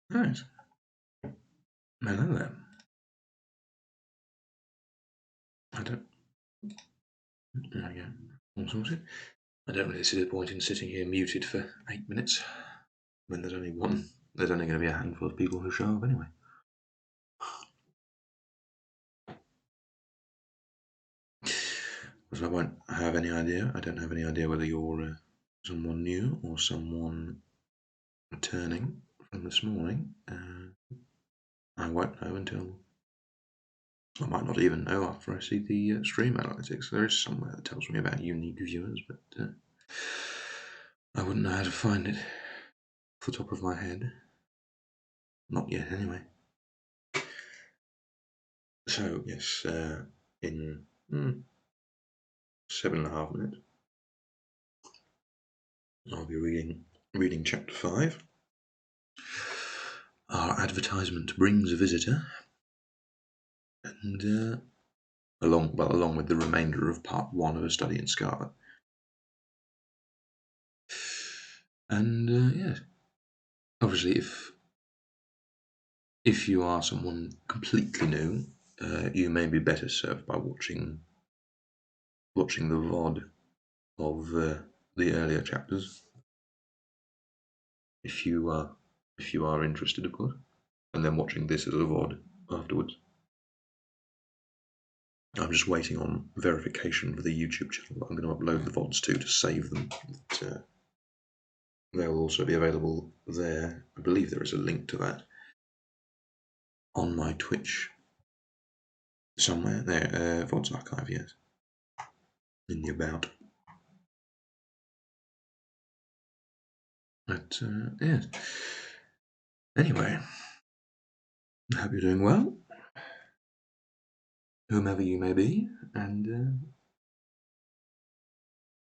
Right. Hello there. I don't. There we go. All sorted. I don't really see the point in sitting here muted for 8 minutes when there's only one. There's only going to be a handful of people who show up anyway. So I won't have any idea. I don't have any idea whether you're someone new or someone returning from this morning. I won't know until. I might not even know after I see the stream analytics. There is somewhere that tells me about unique viewers, but I wouldn't know how to find it off the top of my head. Not yet, anyway. So, yes, in 7.5 minutes, I'll be reading chapter 5. Our advertisement brings a visitor, and along with the remainder of part 1 of A Study in Scarlet. And yes, obviously, if you are someone completely new, you may be better served by watching the VOD of the earlier chapters, if you are interested, of course, and then watching this as a VOD afterwards. I'm just waiting on verification for the YouTube channel that I'm going to upload the VODs to save them. They'll also be available there. I believe there is a link to that on my Twitch somewhere there. VODs archive, yes, in the about. But yes. Anyway, I hope you're doing well, whomever you may be, and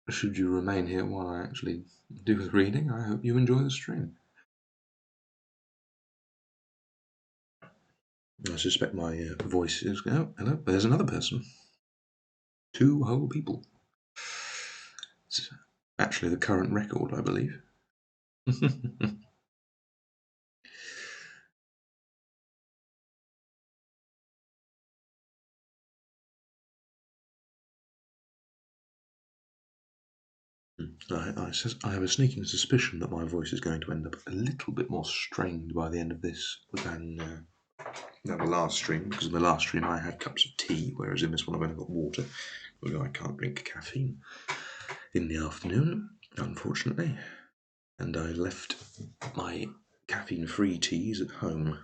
should you remain here while I actually do the reading, I hope you enjoy the stream. I suspect my voice is. Oh, hello, there's another person. 2 whole people. It's actually the current record, I believe. I have a sneaking suspicion that my voice is going to end up a little bit more strained by the end of this than the last stream, because in the last stream I had cups of tea, whereas in this one I've only got water, although I can't drink caffeine in the afternoon, unfortunately, and I left my caffeine-free teas at home.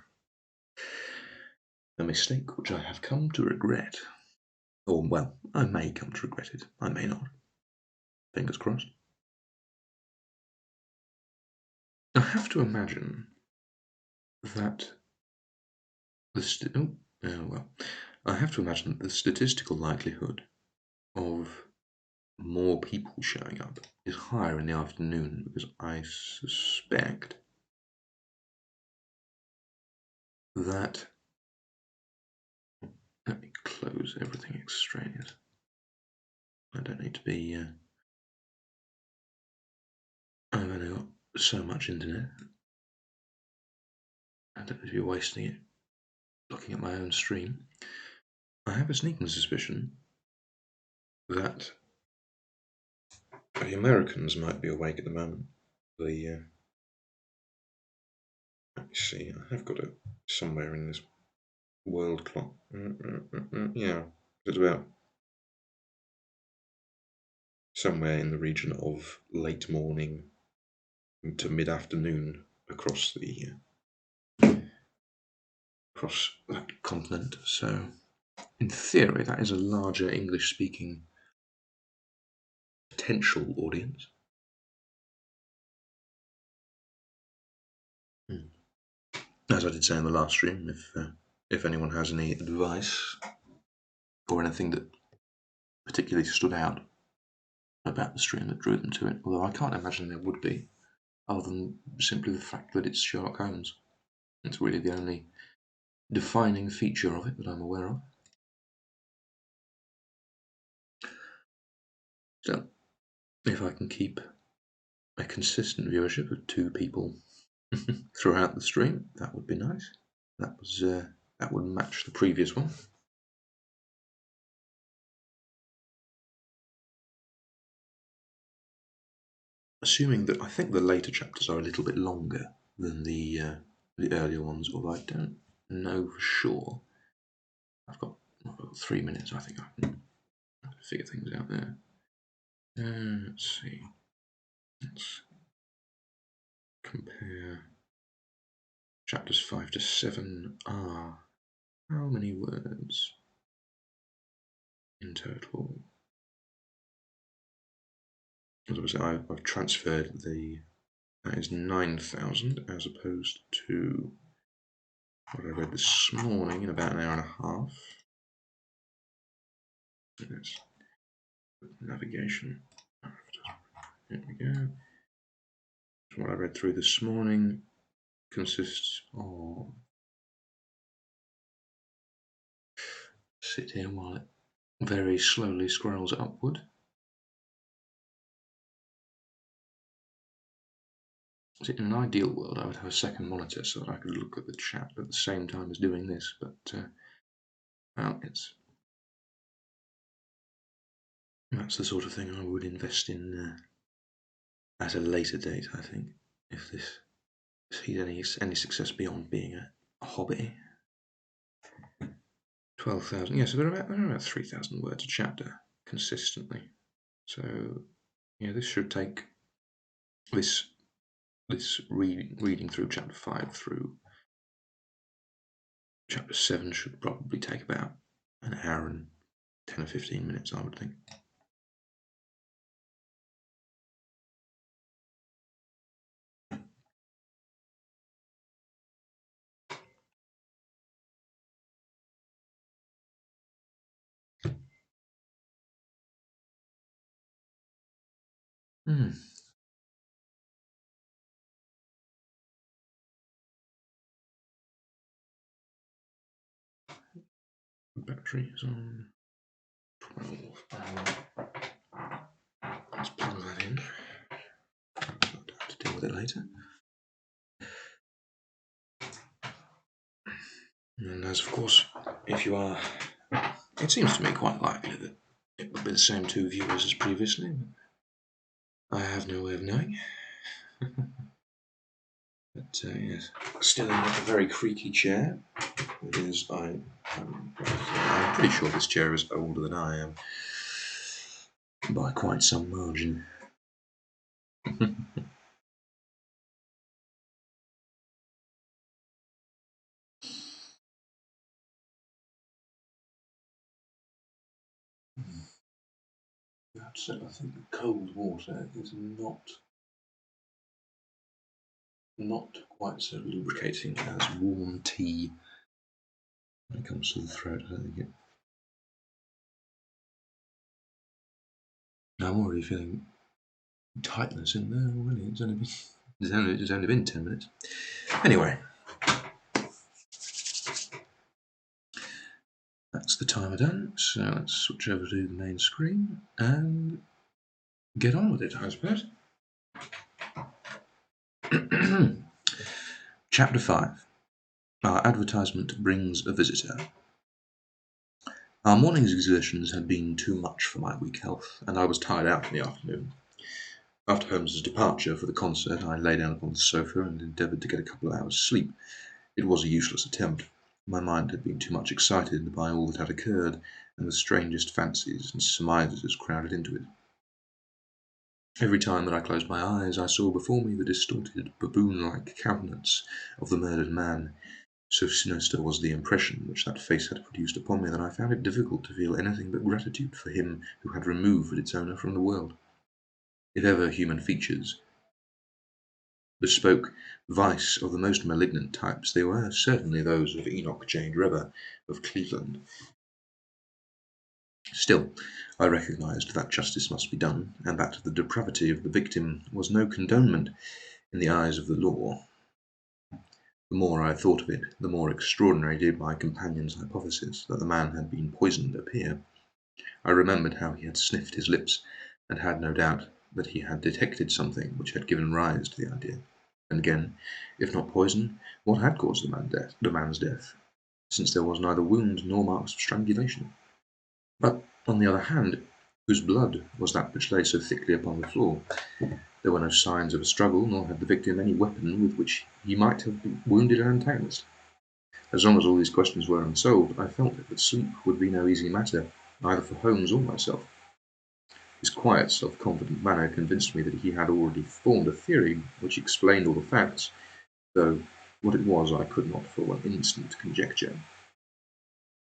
A mistake which I have come to regret. Or, well, I may come to regret it. I may not. Fingers crossed. I have to imagine that I have to imagine that the statistical likelihood of more people showing up is higher in the afternoon, because I suspect that. Let me close everything extraneous. I don't need to be. I've only got so much internet. I don't need to be wasting it looking at my own stream. I have a sneaking suspicion that the Americans might be awake at the moment. Let me see. I have got it somewhere in this world clock. Yeah, it's about somewhere in the region of late morning to mid-afternoon across that continent. So, in theory, that is a larger English-speaking potential audience. As I did say in the last stream, if anyone has any advice or anything that particularly stood out about the stream that drew them to it, although I can't imagine there would be, other than simply the fact that it's Sherlock Holmes. It's really the only defining feature of it that I'm aware of. So, if I can keep a consistent viewership of 2 people throughout the stream. That would be nice. That would match the previous one. Assuming that I think the later chapters are a little bit longer than the earlier ones, although I don't know for sure. I've got 3 minutes. I think I can figure things out there. Let's see. Let's compare. Chapters 5 to 7 are how many words in total? As I was saying, I've transferred that is 9,000 as opposed to what I read this morning in about an hour and a half. That's navigation. There we go. So what I read through this morning consists of. Sit here while it very slowly scrolls upward. In an ideal world, I would have a second monitor so that I could look at the chat at the same time as doing this, but well, that's the sort of thing I would invest in at a later date, I think, if this sees any success beyond being a hobby. 12,000, yeah, so they're about 3,000 words a chapter consistently. So yeah, this should take this reading through chapter 5 through chapter 7 should probably take about an hour and 10 or 15 minutes, I would think. Battery is on 12. Let's plug that in. I don't have to deal with it later. And as of course, if you are, it seems to me quite likely that it will be the same 2 viewers as previously. I have no way of knowing. But yes, still in a very creaky chair. It is. I'm pretty sure this chair is older than I am by quite some margin. So I think cold water is not quite so lubricating as warm tea when it comes to the throat. I don't think I'm already feeling tightness in there already. It's only been 10 minutes. Anyway, that's the timer done. So let's switch over to the main screen and get on with it, I suppose. Chapter 5. Our advertisement brings a visitor. Our morning's exertions had been too much for my weak health, and I was tired out in the afternoon. After Holmes's departure for the concert, I lay down upon the sofa and endeavoured to get a couple of hours' sleep. It was a useless attempt. My mind had been too much excited by all that had occurred, and the strangest fancies and surmises crowded into it. Every time that I closed my eyes, I saw before me the distorted, baboon-like countenance of the murdered man. So sinister was the impression which that face had produced upon me that I found it difficult to feel anything but gratitude for him who had removed its owner from the world. If ever human features bespoke vice of the most malignant types, they were certainly those of Enoch J. Drebber of Cleveland. Still, I recognized that justice must be done, and that the depravity of the victim was no condonement in the eyes of the law. The more I thought of it, the more extraordinary did my companion's hypothesis that the man had been poisoned appear. I remembered how he had sniffed his lips, and had no doubt that he had detected something which had given rise to the idea. And again, if not poison, what had caused the man's death, since there was neither wound nor marks of strangulation? But, on the other hand, whose blood was that which lay so thickly upon the floor? There were no signs of a struggle, nor had the victim any weapon with which he might have wounded an antagonist. As long as all these questions were unsolved, I felt that sleep would be no easy matter, either for Holmes or myself. His quiet, self-confident manner convinced me that he had already formed a theory which explained all the facts, though what it was I could not for one instant conjecture.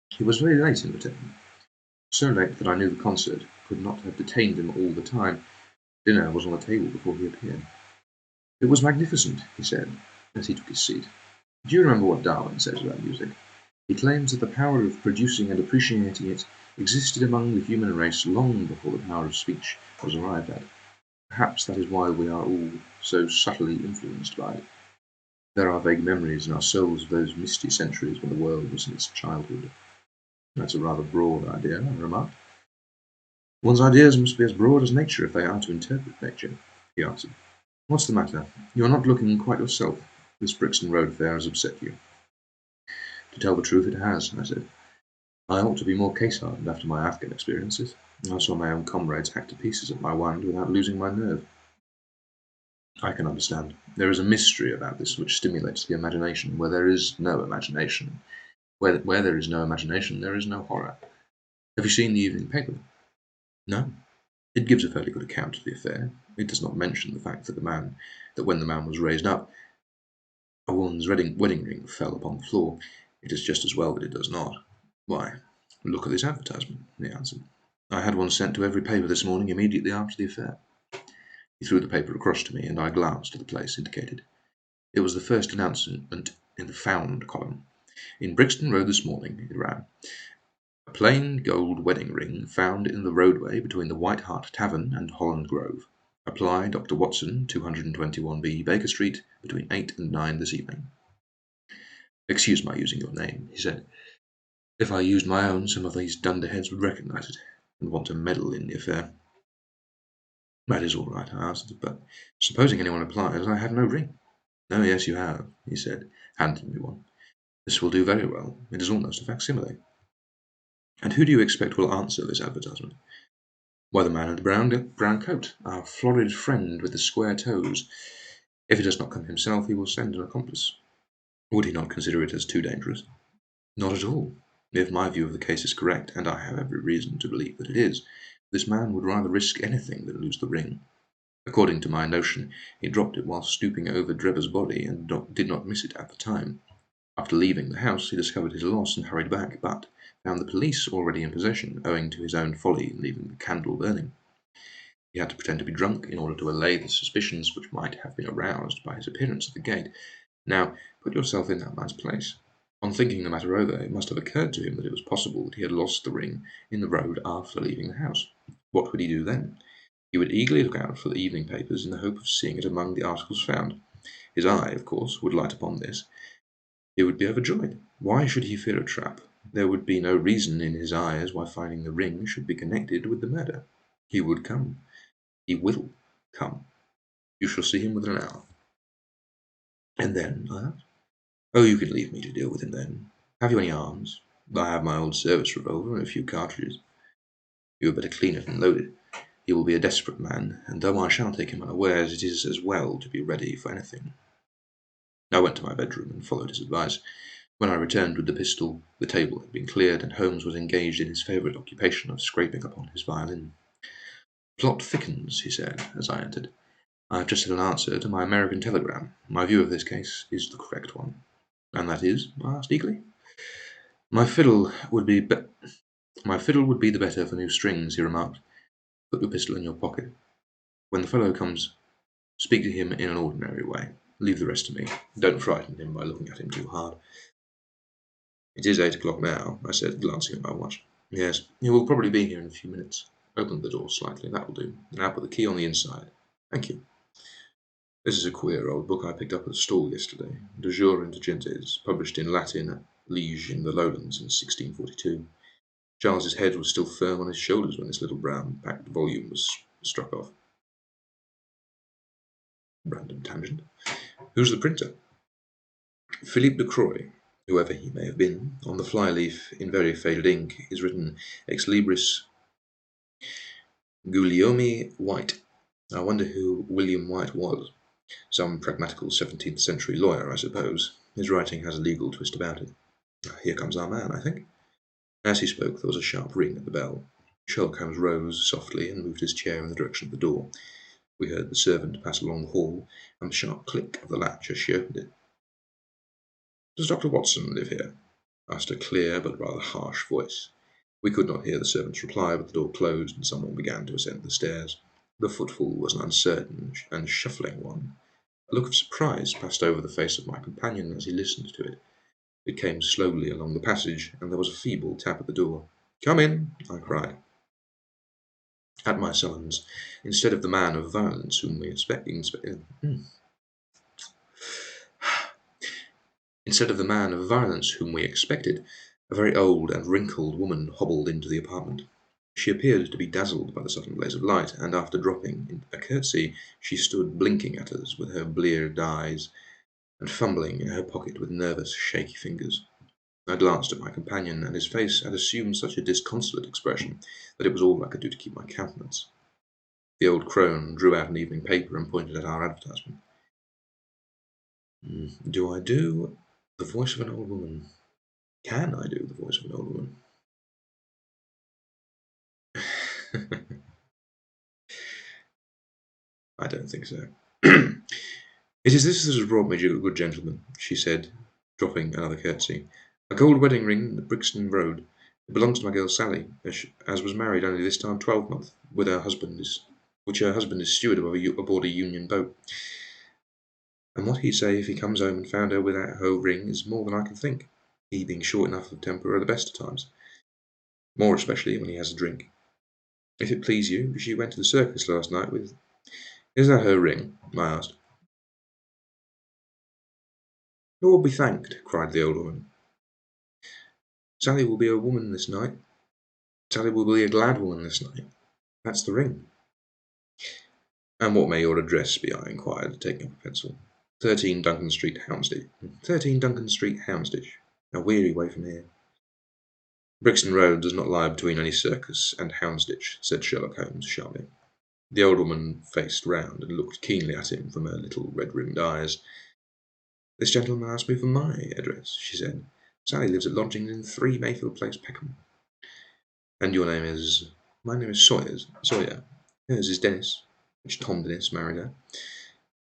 He was very late in returning, so late that I knew the concert could not have detained him all the time. Dinner was on the table before he appeared. "It was magnificent," he said, as he took his seat. "Do you remember what Darwin says about music? He claims that the power of producing and appreciating it existed among the human race long before the power of speech was arrived at. Perhaps that is why we are all so subtly influenced by it. There are vague memories in our souls of those misty centuries when the world was in its childhood." "That's a rather broad idea," I remarked. "One's ideas must be as broad as nature if they are to interpret nature," he answered. "What's the matter? You are not looking quite yourself. This Brixton Road affair has upset you." "To tell the truth, it has," I said. "I ought to be more case-hardened after my Afghan experiences. I saw my own comrades hacked to pieces at my wand without losing my nerve." "I can understand. There is a mystery about this which stimulates the imagination where there is no imagination. Where there is no imagination, there is no horror. Have you seen the evening paper?" "No." "It gives a fairly good account of the affair. It does not mention the fact that when the man was raised up, a woman's wedding ring fell upon the floor. It is just as well that it does not." "Why?" "Look at this advertisement," he answered. "I had one sent to every paper this morning immediately after the affair." He threw the paper across to me, and I glanced at the place indicated. It was the first announcement in the Found column. "In Brixton Road this morning," it ran, "a plain gold wedding ring found in the roadway between the White Hart Tavern and Holland Grove. Apply Dr. Watson, 221B, Baker Street, between 8 and 9 this evening." "Excuse my using your name," he said. "If I used my own, some of these dunderheads would recognize it, and want to meddle in the affair." "That is all right," I answered, "but supposing anyone applies, I had no ring." "Oh, yes, you have," he said, handing me one. "This will do very well. It is almost a facsimile." "And who do you expect will answer this advertisement?" "Why, the man in the brown coat, our florid friend with the square toes. If he does not come himself, he will send an accomplice." "Would he not consider it as too dangerous?" "Not at all. If my view of the case is correct, and I have every reason to believe that it is, this man would rather risk anything than lose the ring. According to my notion, he dropped it while stooping over Drebber's body, and did not miss it at the time. After leaving the house, he discovered his loss and hurried back, but found the police already in possession, owing to his own folly in leaving the candle burning. He had to pretend to be drunk in order to allay the suspicions which might have been aroused by his appearance at the gate. Now, put yourself in that man's place. On thinking the matter over, it must have occurred to him that it was possible that he had lost the ring in the road after leaving the house. What would he do then? He would eagerly look out for the evening papers in the hope of seeing it among the articles found. His eye, of course, would light upon this. He would be overjoyed. Why should he fear a trap? There would be no reason in his eyes why finding the ring should be connected with the murder. He would come. He will come. You shall see him within an hour." "And then?" I asked. "Oh, you can leave me to deal with him then. Have you any arms?" "I have my old service revolver and a few cartridges." "You had better clean it and load it. He will be a desperate man, and though I shall take him unawares, it is as well to be ready for anything." I went to my bedroom and followed his advice. When I returned with the pistol, the table had been cleared, and Holmes was engaged in his favourite occupation of scraping upon his violin. "Plot thickens," he said, as I entered. "I have just had an answer to my American telegram. My view of this case is the correct one." "And that is?" I asked eagerly. My fiddle would be the better for new strings," he remarked. "Put your pistol in your pocket. When the fellow comes, speak to him in an ordinary way. Leave the rest to me. Don't frighten him by looking at him too hard." "It is 8 o'clock now," I said, glancing at my watch. "Yes, he will probably be here in a few minutes. Open the door slightly, that will do. Now put the key on the inside. Thank you. This is a queer old book I picked up at the stall yesterday. De Jure Intelligentes, published in Latin at Liege in the Lowlands in 1642. Charles's head was still firm on his shoulders when this little brown-backed volume was struck off. Random tangent. Who's the printer? Philippe de Croix, whoever he may have been. On the flyleaf, in very faded ink, is written Ex Libris Guillaume White. I wonder who William White was. Some pragmatical 17th century lawyer, I suppose. His writing has a legal twist about it. Here comes our man, I think. As he spoke, there was a sharp ring at the bell. Sherlock Holmes rose softly and moved his chair in the direction of the door. We heard the servant pass along the hall, and the sharp click of the latch as she opened it. Does Dr. Watson live here? Asked a clear but rather harsh voice. We could not hear the servant's reply, but the door closed, and someone began to ascend the stairs. The footfall was an uncertain and shuffling one. A look of surprise passed over the face of my companion as he listened to it. It came slowly along the passage, and there was a feeble tap at the door. "Come in," I cried. At my summons, instead of the man of violence whom we expected, a very old and wrinkled woman hobbled into the apartment. She appeared to be dazzled by the sudden blaze of light, and after dropping a curtsy, she stood blinking at us with her bleared eyes and fumbling in her pocket with nervous, shaky fingers. I glanced at my companion, and his face had assumed such a disconsolate expression that it was all I could do to keep my countenance. The old crone drew out an evening paper and pointed at our advertisement. Do I do the voice of an old woman? Can I do the voice of an old woman? I don't think so. It is this that has brought me, good gentleman, she said, dropping another curtsy. A gold wedding ring in the Brixton Road. It belongs to my girl Sally, as was married only this time 12-month, which her husband is steward aboard a Union boat. And what he'd say if he comes home and found her without her ring is more than I can think, he being short enough of temper at the best of times, more especially when he has a drink. If it please you, she went to the circus last night with... Is that her ring? I asked. Lord be thanked, cried the old woman. Sally will be a woman this night. Sally will be a glad woman this night. That's the ring. And what may your address be? I inquired, taking up a pencil. 13 Duncan Street, Houndsditch. 13 Duncan Street, Houndsditch. A weary way from here. Brixton Road does not lie between any circus and Houndsditch, said Sherlock Holmes sharply. The old woman faced round and looked keenly at him from her little red-rimmed eyes. This gentleman asked me for my address, she said. Sally lives at lodgings in 3 Mayfield Place, Peckham. And your name is... My name is Sawyer. Hers is Dennis, which Tom Dennis married her.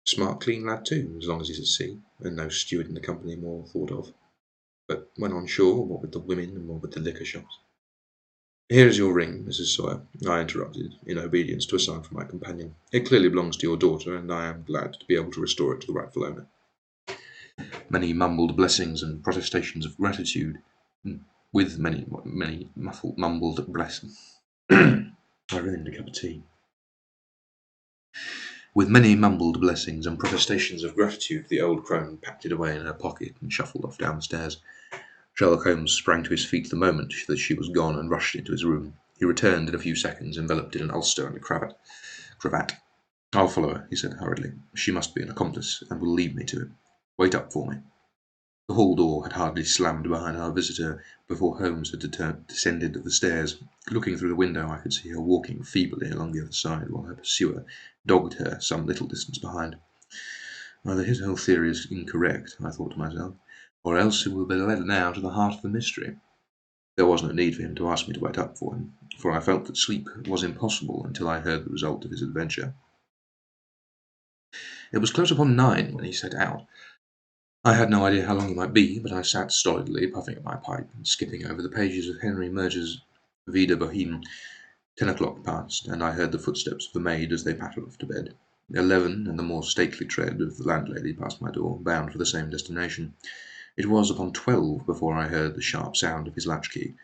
Smart, clean lad too, as long as he's at sea, and no steward in the company more thought of. But when on shore, what with the women and what with the liquor shops... Here is your ring, Mrs. Sawyer, I interrupted, in obedience to a sign from my companion. It clearly belongs to your daughter, and I am glad to be able to restore it to the rightful owner. Many mumbled blessings and protestations of gratitude, with many mumbled blessings. I really need a cup of tea. With many mumbled blessings and protestations of gratitude, the old crone packed it away in her pocket and shuffled off down the stairs. Sherlock Holmes sprang to his feet the moment that she was gone and rushed into his room. He returned in a few seconds, enveloped in an ulster and a cravat. I'll follow her, he said hurriedly. She must be an accomplice, and will lead me to it. Wait up for me. The hall door had hardly slammed behind our visitor before Holmes had descended the stairs. Looking through the window, I could see her walking feebly along the other side, while her pursuer dogged her some little distance behind. Either his whole theory is incorrect, I thought to myself, or else it will be led now to the heart of the mystery. There was no need for him to ask me to wait up for him, for I felt that sleep was impossible until I heard the result of his adventure. It was close upon 9 when he set out. I had no idea how long he might be, but I sat stolidly, puffing at my pipe and skipping over the pages of Henry Murger's Vie de Bohème. 10 o'clock passed, and I heard the footsteps of the maid as they pattered off to bed. 11, and the more stately tread of the landlady passed my door, bound for the same destination. It was upon 12 before I heard the sharp sound of his latchkey.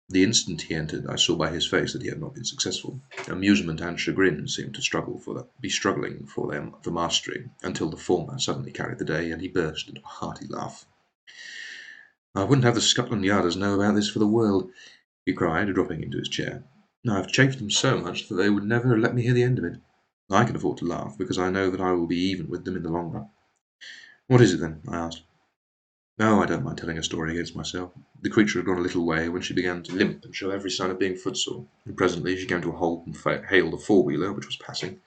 The instant he entered, I saw by his face that he had not been successful. Amusement and chagrin seemed to be struggling for the mastery, until the former suddenly carried the day, and he burst into a hearty laugh. I wouldn't have the Scotland Yarders know about this for the world, he cried, dropping into his chair. I've chaffed them so much that they would never let me hear the end of it. I can afford to laugh, because I know that I will be even with them in the long run. What is it then? I asked. No, I don't mind telling a story against myself. The creature had gone a little way when she began to limp and show every sign of being footsore, and presently she came to a halt and hailed a four-wheeler which was passing.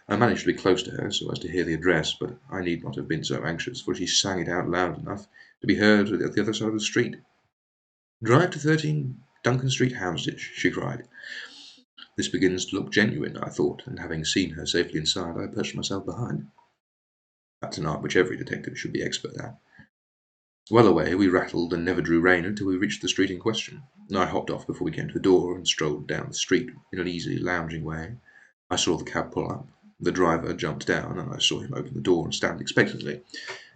I managed to be close to her so as to hear the address, but I need not have been so anxious, for she sang it out loud enough to be heard at the other side of the street. "Drive to 13 Duncan Street, Houndsditch," she cried. This begins to look genuine, I thought, and having seen her safely inside, I perched myself behind. That's an art which every detective should be expert at. Well away, we rattled and never drew rein until we reached the street in question. I hopped off before we came to the door and strolled down the street in an easy, lounging way. I saw the cab pull up. The driver jumped down, and I saw him open the door and stand expectantly.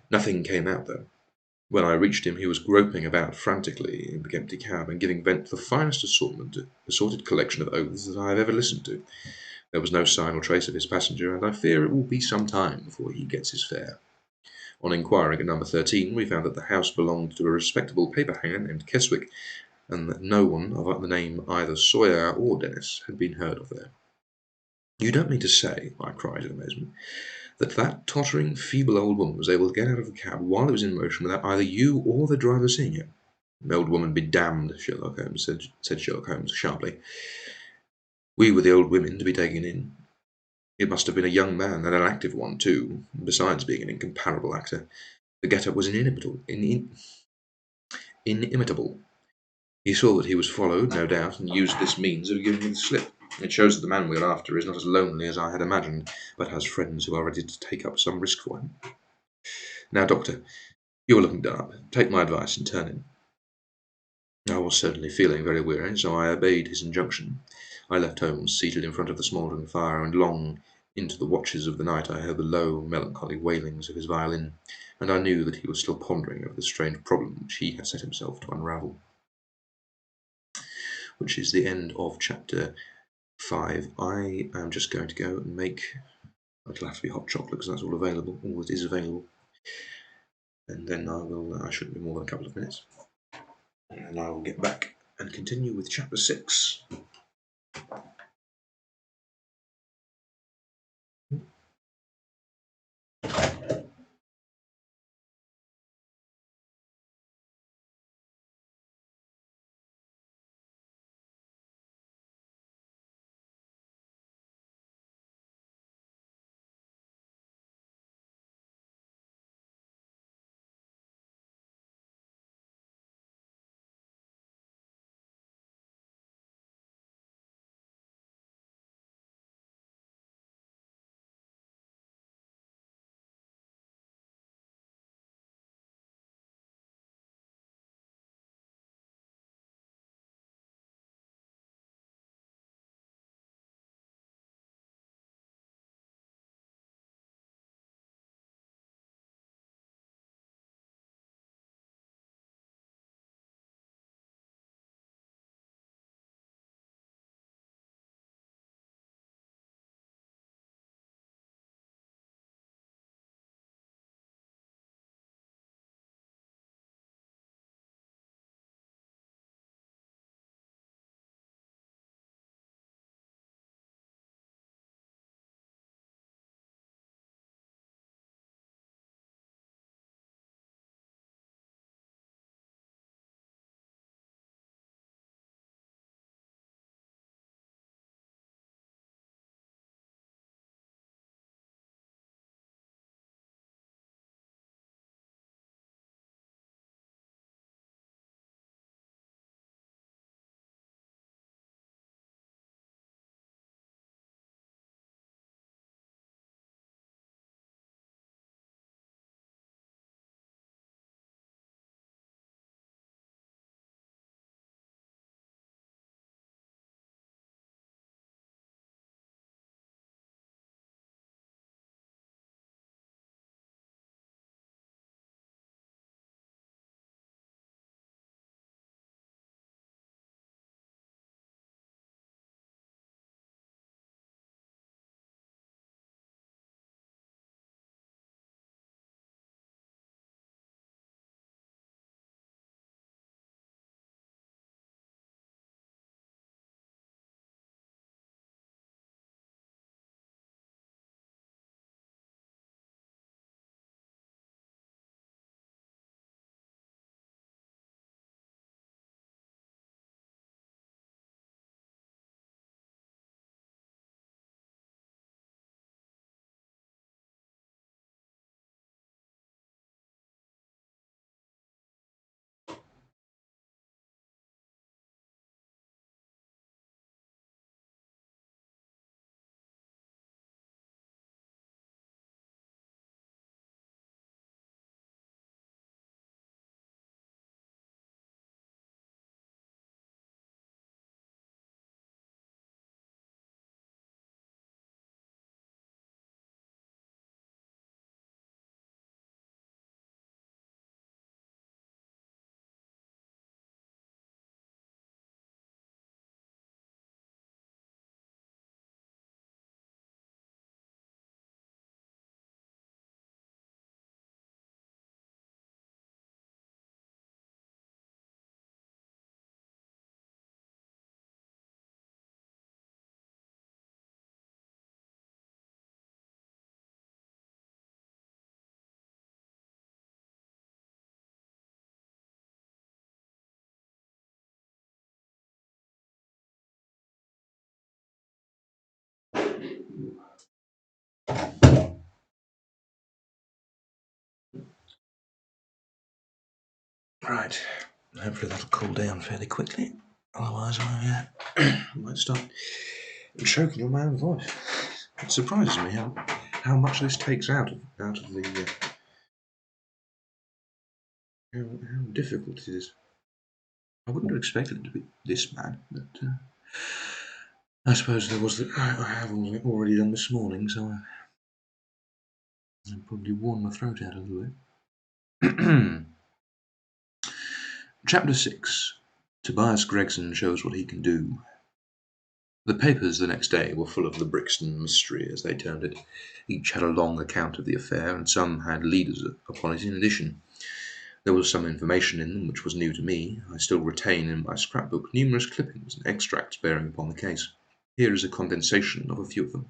Nothing came out, though. When I reached him, he was groping about frantically in the empty cab and giving vent to the finest assorted collection of oaths that I have ever listened to. There was no sign or trace of his passenger, and I fear it will be some time before he gets his fare. On inquiring at number 13, we found that the house belonged to a respectable paperhanger named Keswick, and that no one of the name either Sawyer or Dennis had been heard of there. "You don't mean to say," I cried in amazement, "that tottering, feeble old woman was able to get out of the cab while it was in motion without either you or the driver seeing it?" "The old woman be damned," Sherlock Holmes said Sherlock Holmes sharply. "We were the old women to be taken in. It must have been a young man, and an active one, too, besides being an incomparable actor. The get-up was inimitable. He saw that he was followed, no doubt, and used this means of giving me the slip. It shows that the man we are after is not as lonely as I had imagined, but has friends who are ready to take up some risk for him. Now, Doctor, you are looking done up. Take my advice and turn in." I was certainly feeling very weary, so I obeyed his injunction. I left Holmes seated in front of the smouldering fire, and long into the watches of the night I heard the low, melancholy wailings of his violin, and I knew that he was still pondering over the strange problem which he had set himself to unravel. Which is the end of chapter 5. I am just going to go and make. It'll have to be hot chocolate because that's all available, all that is available. And then I shouldn't be more than a couple of minutes. And I will get back and continue with chapter 6. Right. Hopefully that'll cool down fairly quickly. Otherwise, I might start choking on my own voice. It surprises me how much this takes out of the how difficult it is. I wouldn't have expected it to be this bad, but I suppose there was I have already done this morning, so I probably worn my throat out a little bit. Chapter 6. Tobias Gregson shows what he can do. The papers the next day were full of the Brixton mystery, as they termed it. Each had a long account of the affair, and some had leaders upon it in addition. There was some information in them which was new to me. I still retain in my scrapbook numerous clippings and extracts bearing upon the case. Here is a condensation of a few of them.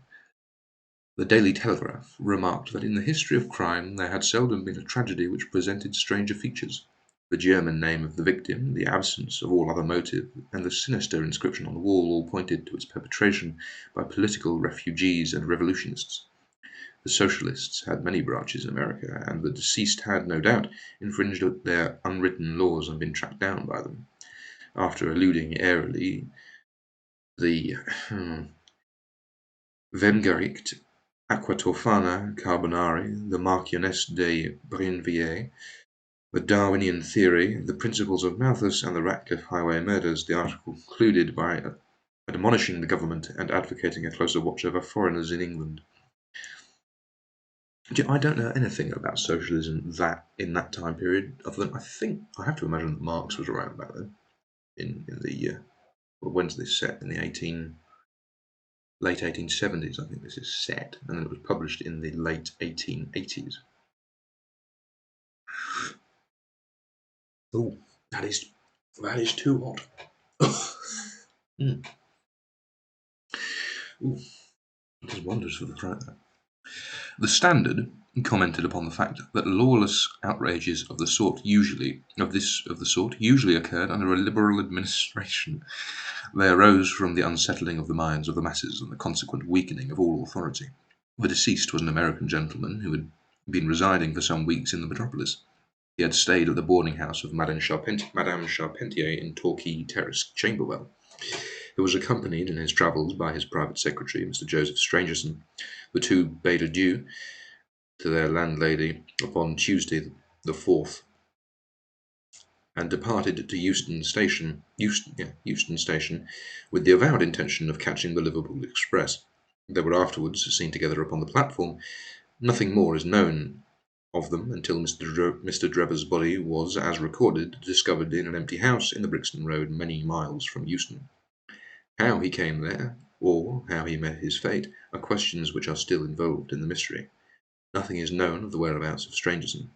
The Daily Telegraph remarked that in the history of crime there had seldom been a tragedy which presented stranger features. The German name of the victim, the absence of all other motive, and the sinister inscription on the wall all pointed to its perpetration by political refugees and revolutionists. The Socialists had many branches in America, and the deceased had, no doubt, infringed their unwritten laws and been tracked down by them. After alluding airily the Vengericht, Aquatofana Carbonari, the Marchioness de Brinvilliers, the Darwinian theory, the principles of Malthus, and the Ratcliffe highway murders, the article concluded by admonishing the government and advocating a closer watch over foreigners in England. I don't know anything about socialism in that time period, other than I have to imagine that Marx was around back then. In the when's this set? In the late 1870s, I think this is set, and then it was published in the late 1880s. Oh, that is too hot. Mm. Ooh, it does wonders for the throat. The Standard commented upon the fact that lawless outrages of the sort usually occurred under a liberal administration. They arose from the unsettling of the minds of the masses and the consequent weakening of all authority. The deceased was an American gentleman who had been residing for some weeks in the metropolis. He had stayed at the boarding house of Madame Charpentier in Torquay Terrace, Camberwell. He was accompanied in his travels by his private secretary, Mr. Joseph Strangerson. The two bade adieu to their landlady upon Tuesday the 4th, and departed to Euston Station with the avowed intention of catching the Liverpool express. They were afterwards seen together upon the platform. Nothing more is known of them until Mr. Drever's body was, as recorded, discovered in an empty house in the Brixton Road, many miles from Euston. How he came there, or how he met his fate, are questions which are still involved in the mystery. Nothing is known of the whereabouts of Strangerson.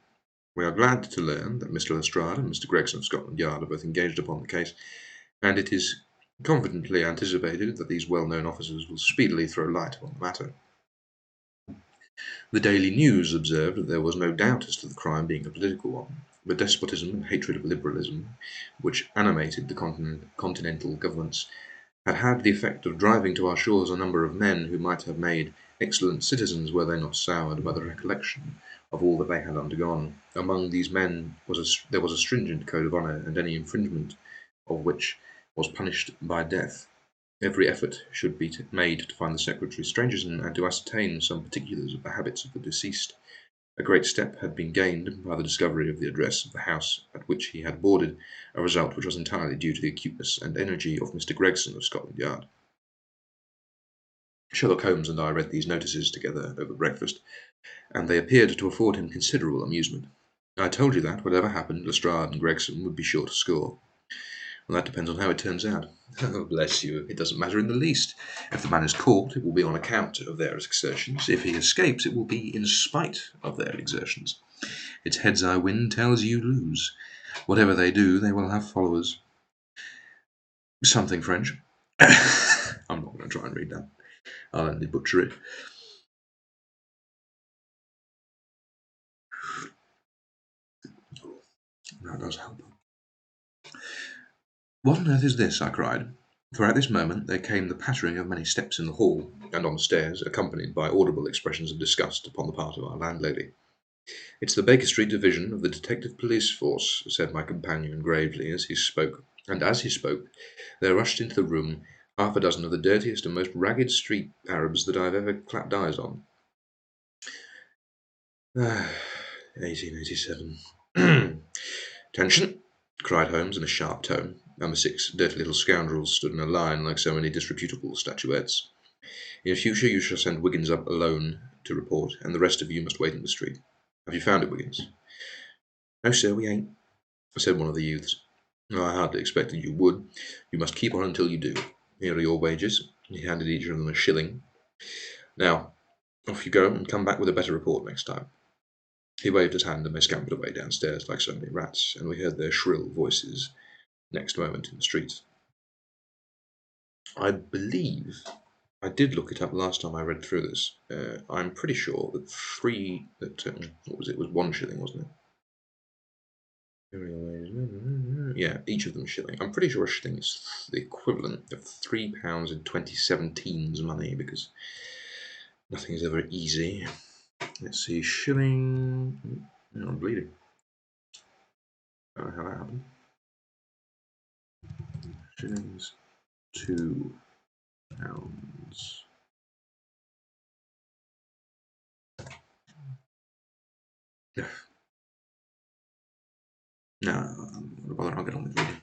We are glad to learn that Mr. Lestrade and Mr. Gregson of Scotland Yard are both engaged upon the case, and it is confidently anticipated that these well-known officers will speedily throw light upon the matter. The Daily News observed that there was no doubt as to the crime being a political one. The despotism and hatred of liberalism, which animated the continental governments, had the effect of driving to our shores a number of men who might have made excellent citizens were they not soured by the recollection of all that they had undergone. Among these men there was a stringent code of honour, and any infringement of which was punished by death. Every effort should be made to find the Secretary Strangerson and to ascertain some particulars of the habits of the deceased. A great step had been gained by the discovery of the address of the house at which he had boarded, a result which was entirely due to the acuteness and energy of Mr. Gregson of Scotland Yard. Sherlock Holmes and I read these notices together over breakfast, and they appeared to afford him considerable amusement. I told you that, whatever happened, Lestrade and Gregson would be sure to score. Well, that depends on how it turns out. Oh, bless you, it doesn't matter in the least. If the man is caught, it will be on account of their exertions. If he escapes, it will be in spite of their exertions. It's heads I win, tails you lose. Whatever they do, they will have followers. Something French. I'm not going to try and read that. I'll only butcher it. That does help. What on earth is this? I cried. For at this moment there came the pattering of many steps in the hall and on the stairs, accompanied by audible expressions of disgust upon the part of our landlady. "It's the Baker Street Division of the Detective Police Force," said my companion gravely as he spoke. And as he spoke, there rushed into the room half a dozen of the dirtiest and most ragged street Arabs that I've ever clapped eyes on. 1887. "Attention!" cried Holmes in a sharp tone, and the 6 dirty little scoundrels stood in a line like so many disreputable statuettes. "In future you shall send Wiggins up alone to report, and the rest of you must wait in the street. Have you found it, Wiggins?" "No, sir, we ain't," said one of the youths. "I hardly expected you would. You must keep on until you do. Here are your wages." He handed each of them a shilling. "Now, off you go, and come back with a better report next time." He waved his hand, and they scampered away downstairs like so many rats, and we heard their shrill voices next moment in the street. I believe I did look it up last time I read through this. I'm pretty sure that what was it? It was 1 shilling, wasn't it? Yeah, each of them a shilling. I'm pretty sure a shilling is the equivalent of £3 in 2017's money, because nothing is ever easy. Let's see, shilling. I'm bleeding. I don't know how that happened. Shillings, £2. Yeah. No, I'm not bother. I'll get on with reading.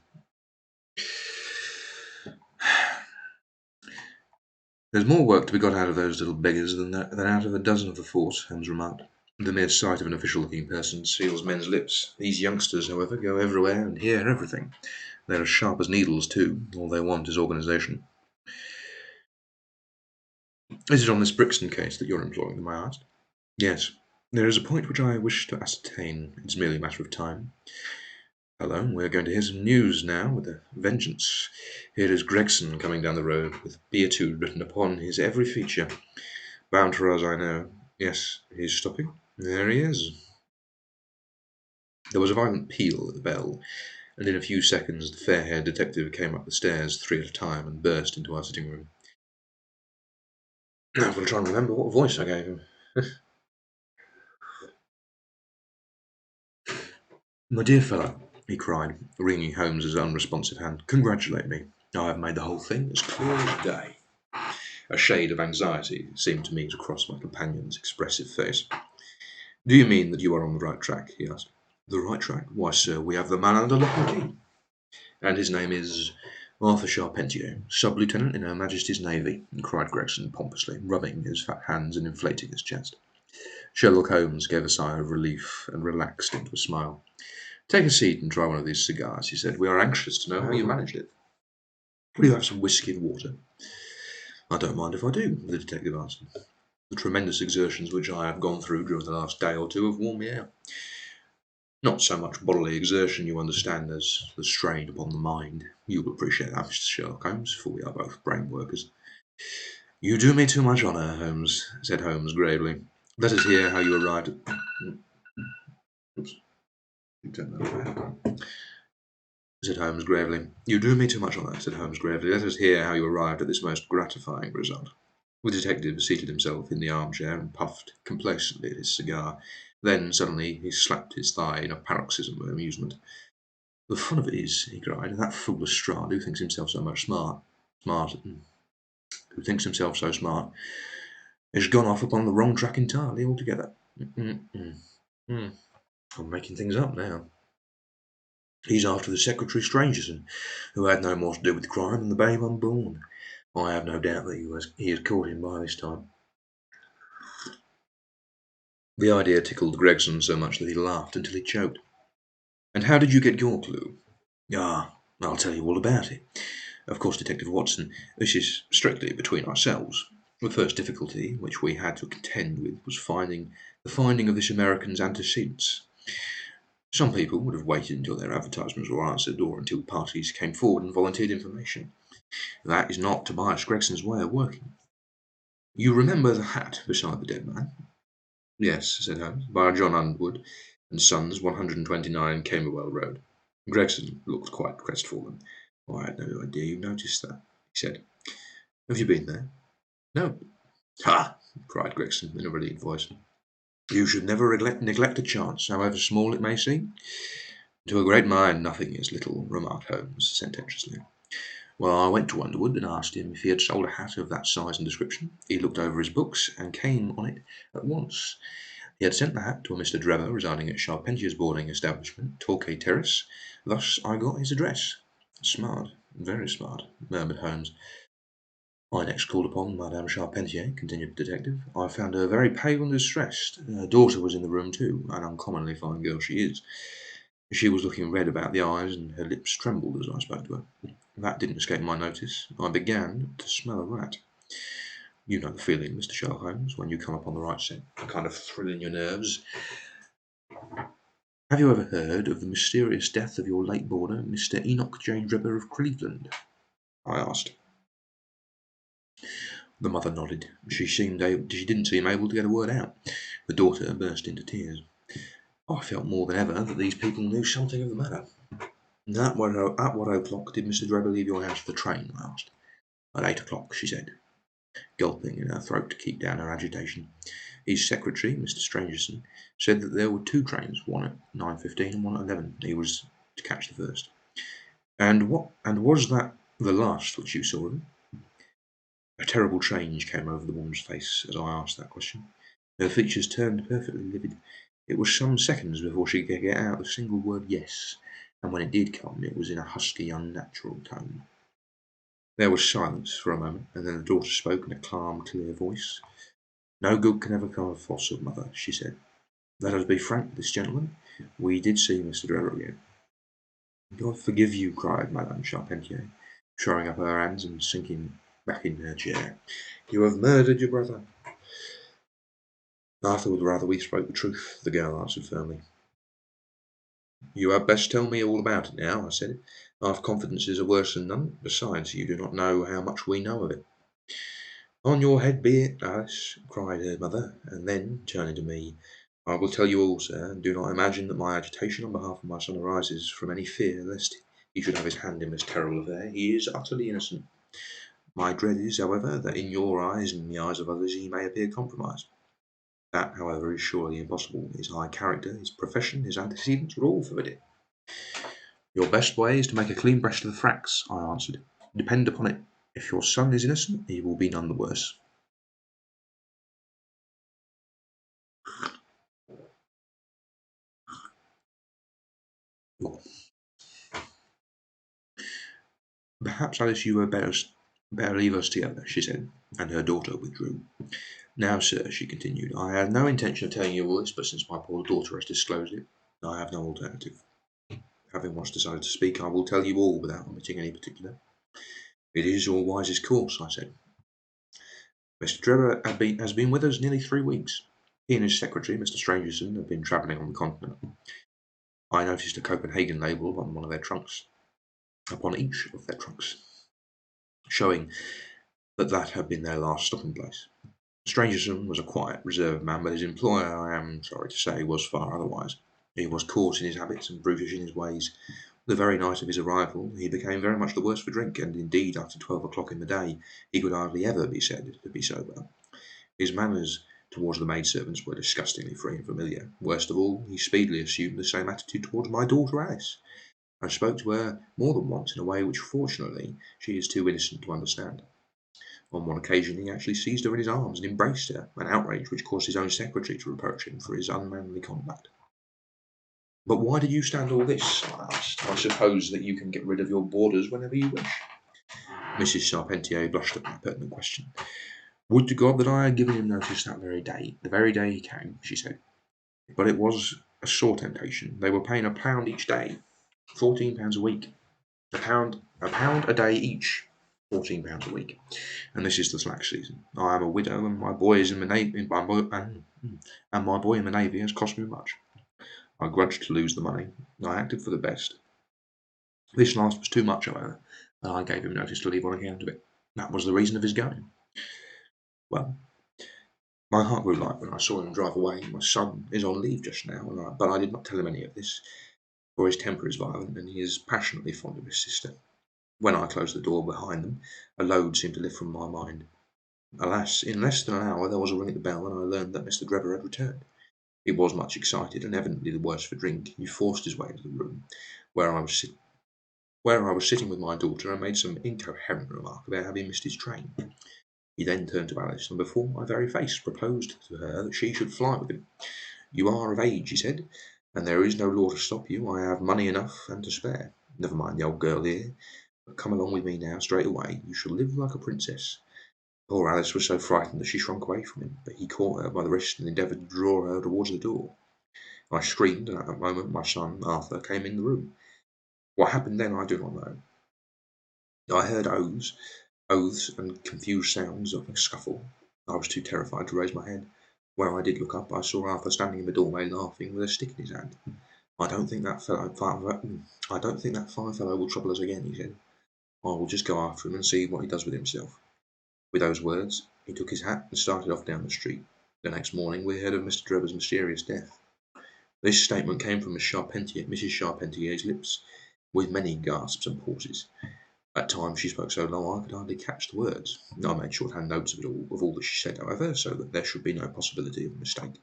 "There's more work to be got out of those little beggars than out of a dozen of the force," Holmes remarked. "The mere sight of an official-looking person seals men's lips. These youngsters, however, go everywhere and hear everything. They're as sharp as needles, too. All they want is organisation." "Is it on this Brixton case that you're employing them?" I asked. "Yes. There is a point which I wish to ascertain. It's merely a matter of time. Hello, we're going to hear some news now with a vengeance. Here is Gregson coming down the road with Beatitude written upon his every feature. Bound for us, I know. Yes, he's stopping. There he is." There was a violent peal at the bell, and in a few seconds the fair-haired detective came up the stairs 3 at a time and burst into our sitting room. I've got to try and remember what voice I gave him. "My dear fellow," he cried, wringing Holmes's unresponsive hand, "congratulate me. I have made the whole thing as clear as day." A shade of anxiety seemed to me to cross my companion's expressive face. "Do you mean that you are on the right track?" he asked. "The right track? Why, sir, we have the man under lock and key." "And his name is Arthur Charpentier, sub-lieutenant in Her Majesty's Navy," cried Gregson pompously, rubbing his fat hands and inflating his chest. Sherlock Holmes gave a sigh of relief and relaxed into a smile. "Take a seat and try one of these cigars," he said. "We are anxious to know how you managed it. Will you have some whisky and water?" "I don't mind if I do," the detective answered. "The tremendous exertions which I have gone through during the last day or two have worn me out. Not so much bodily exertion, you understand, as the strain upon the mind. You will appreciate that, Mr. Sherlock Holmes, for we are both brain workers." "You do me too much honour, Holmes," said Holmes gravely. "Let us hear how you arrived at..." Oops. Said Holmes gravely. "You do me too much honour," said Holmes gravely. "Let us hear how you arrived at this most gratifying result." The detective seated himself in the armchair and puffed complacently at his cigar. Then, suddenly, he slapped his thigh in a paroxysm of amusement. "The fun of it is," he cried, "that foolish Strahd, who thinks himself so smart, has gone off upon the wrong track entirely altogether. I'm making things up now. He's after the Secretary Strangerson, who had no more to do with the crime than the babe unborn. I have no doubt that he has caught him by this time." The idea tickled Gregson so much that he laughed until he choked. "And how did you get your clue?" "Ah, I'll tell you all about it. Of course, Detective Watson, this is strictly between ourselves. The first difficulty which we had to contend with was the finding of this American's antecedents. Some people would have waited until their advertisements were answered, or until parties came forward and volunteered information. That is not Tobias Gregson's way of working. You remember the hat beside the dead man?" "Yes," said Holmes, "by John Underwood and Sons, 129 Camberwell Road." Gregson looked quite crestfallen. "I had no idea you noticed that," he said. "Have you been there?" "No." "Ha!" cried Gregson in a relieved voice. You should never neglect a chance, however small it may seem. To a great mind, nothing is little, remarked Holmes sententiously. Well, I went to Underwood and asked him if he had sold a hat of that size and description. He looked over his books and came on it at once. He had sent the hat to a Mr. Drebber residing at Charpentier's boarding establishment, Torquay Terrace. Thus I got his address. Smart, very smart, murmured Holmes. I next called upon Madame Charpentier, continued the detective. I found her very pale and distressed. Her daughter was in the room too, an uncommonly fine girl she is. She was looking red about the eyes, and her lips trembled as I spoke to her. That didn't escape my notice. I began to smell a rat. You know the feeling, Mr. Sherlock Holmes, when you come upon the right scent, a kind of thrill in your nerves. Have you ever heard of the mysterious death of your late boarder, Mr. Enoch J. Drebber of Cleveland? I asked. The mother nodded. She didn't seem able to get a word out. The daughter burst into tears. I felt more than ever that these people knew something of the matter. At what o'clock did Mr. Drebber leave your house for the train? I asked. At 8 o'clock, she said, gulping in her throat to keep down her agitation. His secretary, Mr. Strangerson, said that there were 2 trains, one at 9:15 and one at 11. He was to catch the first. And was that the last which you saw of him? A terrible change came over the woman's face as I asked that question. Her features turned perfectly livid. It was some seconds before she could get out the single word yes, and when it did come, it was in a husky, unnatural tone. There was silence for a moment, and then the daughter spoke in a calm, clear voice. No good can ever come of falsehood, mother, she said. Let us be frank with this gentleman. We did see Mr. Drebber again. God forgive you, cried Madame Charpentier, throwing up her hands and sinking back in her chair. You have murdered your brother. Arthur would rather we spoke the truth, the girl answered firmly. You had best tell me all about it now, I said. Half confidences are worse than none. Besides, you do not know how much we know of it. On your head be it, Alice, cried her mother, and then, turning to me, I will tell you all, sir, and do not imagine that my agitation on behalf of my son arises from any fear lest he should have his hand in this terrible affair. He is utterly innocent. My dread is, however, that in your eyes and in the eyes of others he may appear compromised. That, however, is surely impossible. His high character, his profession, his antecedents would all forbid it. Your best way is to make a clean breast of the facts, I answered. Depend upon it, if your son is innocent, he will be none the worse. Well, perhaps, Alice, you had better leave us together, she said, and her daughter withdrew. Now, sir, she continued, I had no intention of telling you all this, but since my poor daughter has disclosed it, I have no alternative. Having once decided to speak, I will tell you all without omitting any particular. It is your wisest course, I said. Mr. Drebber has been with us nearly 3 weeks. He and his secretary, Mr. Strangerson, have been travelling on the continent. I noticed a Copenhagen label upon one of their trunks, upon each of their trunks, showing that had been their last stopping place. Strangerson was a quiet, reserved man, but his employer, I am sorry to say, was far otherwise. He was coarse in his habits and brutish in his ways. The very night of his arrival, he became very much the worse for drink, and indeed, after 12 o'clock in the day, he could hardly ever be said to be sober. His manners towards the maidservants were disgustingly free and familiar. Worst of all, he speedily assumed the same attitude towards my daughter Alice, and spoke to her more than once in a way which, fortunately, she is too innocent to understand. On one occasion he actually seized her in his arms and embraced her, an outrage which caused his own secretary to reproach him for his unmanly conduct. But why did you stand all this? I asked. I suppose that you can get rid of your boarders whenever you wish. Mrs. Charpentier blushed at my pertinent question. Would to God that I had given him notice that very day, the very day he came, she said. But it was a sore temptation. They were paying £1 each day, £14 a week. A pound a day each, £14 a week. And this is the slack season. I am a widow, and my boy is in the navy, and my boy in the navy has cost me much. I grudged to lose the money. I acted for the best. This last was too much, however, and I gave him notice to leave on account of it. That was the reason of his going. Well, my heart grew light when I saw him drive away. My son is on leave just now, but I did not tell him any of this, for his temper is violent, and he is passionately fond of his sister. When I closed the door behind them, a load seemed to lift from my mind. Alas, in less than an hour there was a ring at the bell, and I learned that Mr. Drebber had returned. He was much excited, and evidently the worse for drink. He forced his way into the room where I was sitting with my daughter, and made some incoherent remark about having missed his train. He then turned to Alice, and before my very face proposed to her that she should fly with him. "You are of age," he said, "and there is no law to stop you. I have money enough and to spare. Never mind the old girl here, but come along with me now, straight away. You shall live like a princess." Poor Alice was so frightened that she shrunk away from him, but he caught her by the wrist and endeavoured to draw her towards the door. I screamed, and at that moment my son, Arthur, came in the room. What happened then I do not know. I heard oaths and confused sounds of a scuffle. I was too terrified to raise my head. When I did look up, I saw Arthur standing in the doorway laughing with a stick in his hand. I don't think that fine fellow will trouble us again," he said. "I will just go after him and see what he does with himself." With those words, he took his hat and started off down the street. The next morning we heard of Mr. Drebber's mysterious death. This statement came from Mrs. Charpentier's lips, with many gasps and pauses. At times she spoke so low I could hardly catch the words. I made shorthand notes of all that she said, however, so that there should be no possibility of mistake.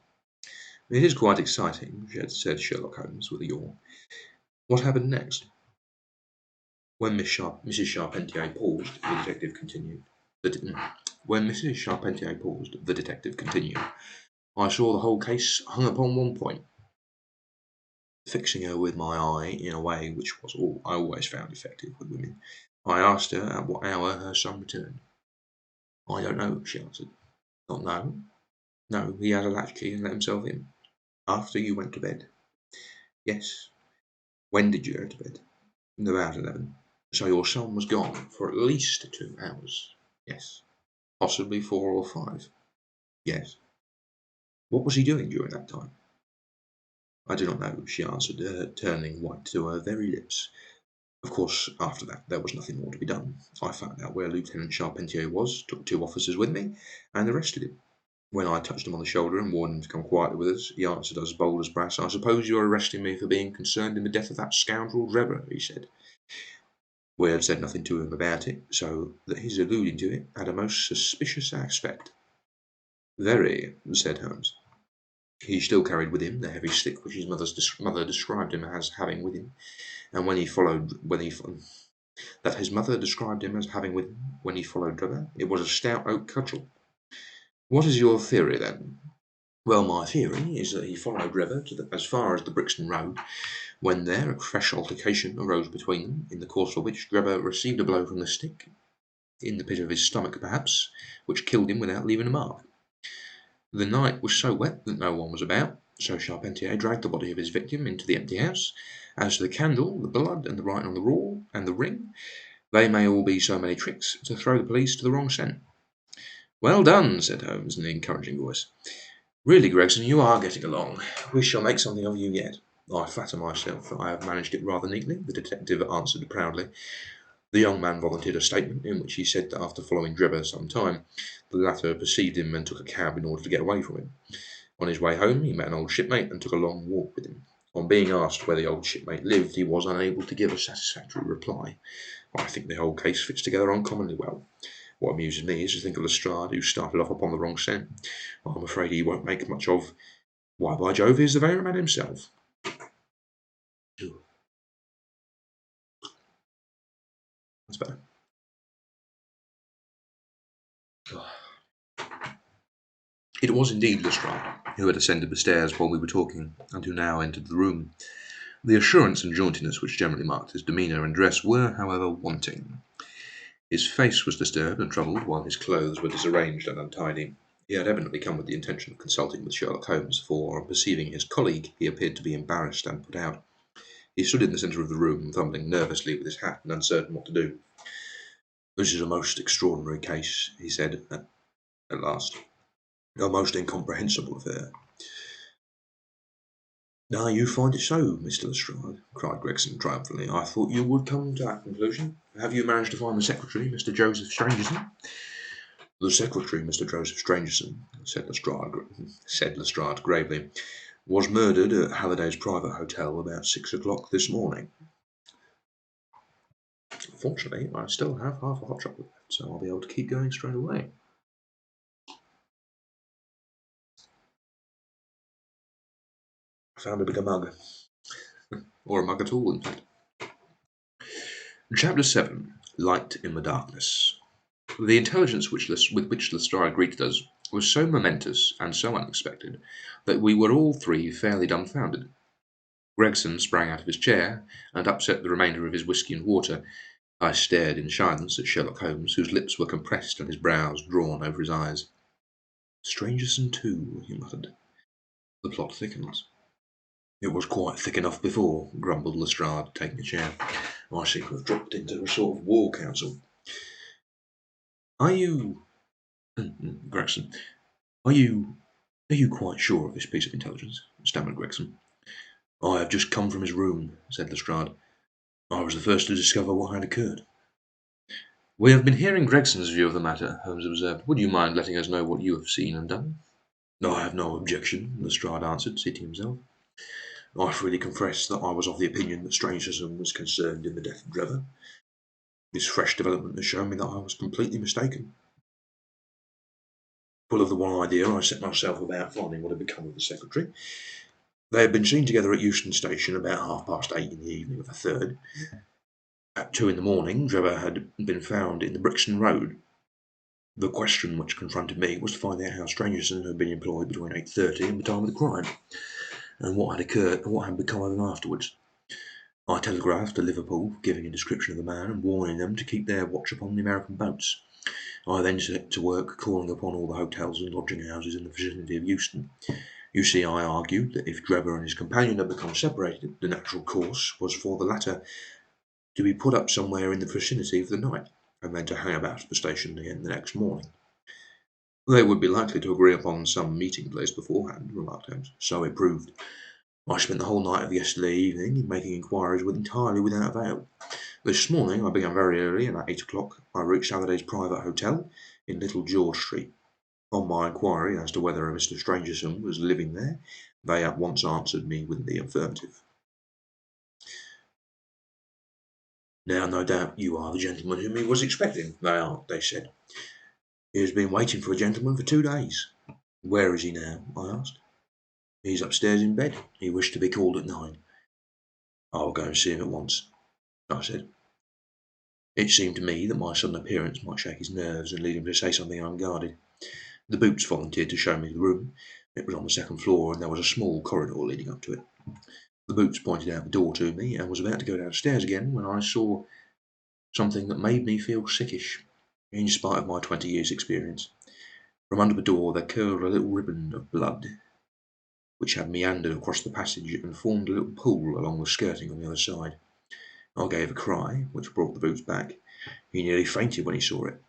"It is quite exciting," said Sherlock Holmes with a yawn. "What happened next?" Mrs. Charpentier paused, the detective continued. When Mrs. Charpentier paused, the detective continued. "I saw the whole case hung upon one point. Fixing her with my eye in a way which was all I always found effective with women, I asked her at what hour her son returned. "I don't know," she answered. "Not know?" "No, he had a latchkey and let himself in." "After you went to bed?" "Yes." "When did you go to bed?" "About 11. So your son was gone for at least 2 hours?" "Yes." "Possibly 4 or 5?" "Yes." "What was he doing during that time?" "I do not know," she answered, turning white to her very lips. Of course, after that, there was nothing more to be done. I found out where Lieutenant Charpentier was, took 2 officers with me, and arrested him. When I touched him on the shoulder and warned him to come quietly with us, he answered as bold as brass. "I suppose you are arresting me for being concerned in the death of that scoundrel Drebber," he said. We had said nothing to him about it, so that his alluding to it had a most suspicious aspect. "Very," said Holmes. He still carried with him the heavy stick which his mother described him as having with him, and that his mother described him as having with him when he followed Drebber. It was a stout oak cudgel. "What is your theory, then?" "Well, my theory is that he followed Drebber as far as the Brixton Road, when there a fresh altercation arose between them, in the course of which Drebber received a blow from the stick, in the pit of his stomach perhaps, which killed him without leaving a mark. The night was so wet that no one was about, so Charpentier dragged the body of his victim into the empty house. As to the candle, the blood, and the writing on the wall, and the ring, they may all be so many tricks to throw the police to the wrong scent." "Well done," said Holmes in an encouraging voice. "Really, Gregson, you are getting along. We shall make something of you yet." "I flatter myself that I have managed it rather neatly," the detective answered proudly. The young man volunteered a statement, in which he said that after following Drebber some time, the latter perceived him and took a cab in order to get away from him. On his way home he met an old shipmate and took a long walk with him. On being asked where the old shipmate lived, he was unable to give a satisfactory reply. I think the whole case fits together uncommonly well. What amuses me is to think of Lestrade, who started off upon the wrong scent. I'm afraid he won't make much of. Why, by Jove, he is the very man himself." That's better. It was indeed Lestrade, who had ascended the stairs while we were talking, and who now entered the room. The assurance and jauntiness which generally marked his demeanour and dress were, however, wanting. His face was disturbed and troubled, while his clothes were disarranged and untidy. He had evidently come with the intention of consulting with Sherlock Holmes, for, on perceiving his colleague, he appeared to be embarrassed and put out. He stood in the centre of the room, fumbling nervously with his hat and uncertain what to do. "This is a most extraordinary case," he said at last. "A most incomprehensible affair." "Ah, you find it so, Mr. Lestrade?" cried Gregson triumphantly. "I thought you would come to that conclusion. Have you managed to find the secretary, Mr. Joseph Strangerson?" "The secretary, Mr. Joseph Strangerson," said Lestrade gravely, "was murdered at Halliday's private hotel about 6 o'clock this morning." Fortunately, I still have half a hot chocolate left, so I'll be able to keep going straight away. found a bigger mug. Or a mug at all, in fact. Chapter 7. Light in the Darkness. The intelligence with which Lestrade greeted us was so momentous and so unexpected that we were all three fairly dumbfounded. Gregson sprang out of his chair and upset the remainder of his whisky and water. I stared in silence at Sherlock Holmes, whose lips were compressed and his brows drawn over his eyes. Strangerson too, he muttered. The plot thickens. It was quite thick enough before, grumbled Lestrade, taking a chair. I seem to have dropped into a sort of war council. Are you... Gregson, are you quite sure of this piece of intelligence? Stammered Gregson. I have just come from his room, said Lestrade. I was the first to discover what had occurred. We have been hearing Gregson's view of the matter, Holmes observed. Would you mind letting us know what you have seen and done? I have no objection, Lestrade answered, seating himself. I freely confess that I was of the opinion that Strangerson was concerned in the death of Drebber. This fresh development has shown me that I was completely mistaken. Full of the one idea, I set myself about finding what had become of the secretary. They had been seen together at Euston Station about 8:30 in the evening of the 3rd. At 2 in the morning, Drebber had been found in the Brixton Road. The question which confronted me was to find out how Strangerson had been employed between 8:30 and the time of the crime, and what had occurred and what had become of him afterwards. I telegraphed to Liverpool, giving a description of the man and warning them to keep their watch upon the American boats. I then set to work calling upon all the hotels and lodging houses in the vicinity of Euston. You see, I argued that if Drebber and his companion had become separated, the natural course was for the latter to be put up somewhere in the vicinity for the night, and then to hang about at the station again the next morning. They would be likely to agree upon some meeting place beforehand, remarked Holmes. So it proved. I spent the whole night of yesterday evening in making inquiries entirely without avail. This morning I began very early, and at 8 o'clock I reached Halliday's private hotel in Little George Street. On my inquiry as to whether a Mr. Strangerson was living there, they at once answered me with the affirmative. Now, no doubt you are the gentleman whom he was expecting. They said. He has been waiting for a gentleman for 2 days. Where is he now? I asked. He's upstairs in bed. He wished to be called at 9. I'll go and see him at once, I said. It seemed to me that my sudden appearance might shake his nerves and lead him to say something unguarded. The Boots volunteered to show me the room. It was on the 2nd floor, and there was a small corridor leading up to it. The Boots pointed out the door to me, and was about to go downstairs again when I saw something that made me feel sickish, in spite of my 20 years' experience. From under the door there curled a little ribbon of blood, which had meandered across the passage and formed a little pool along the skirting on the other side. I gave a cry, which brought the Boots back. He nearly fainted when he saw it.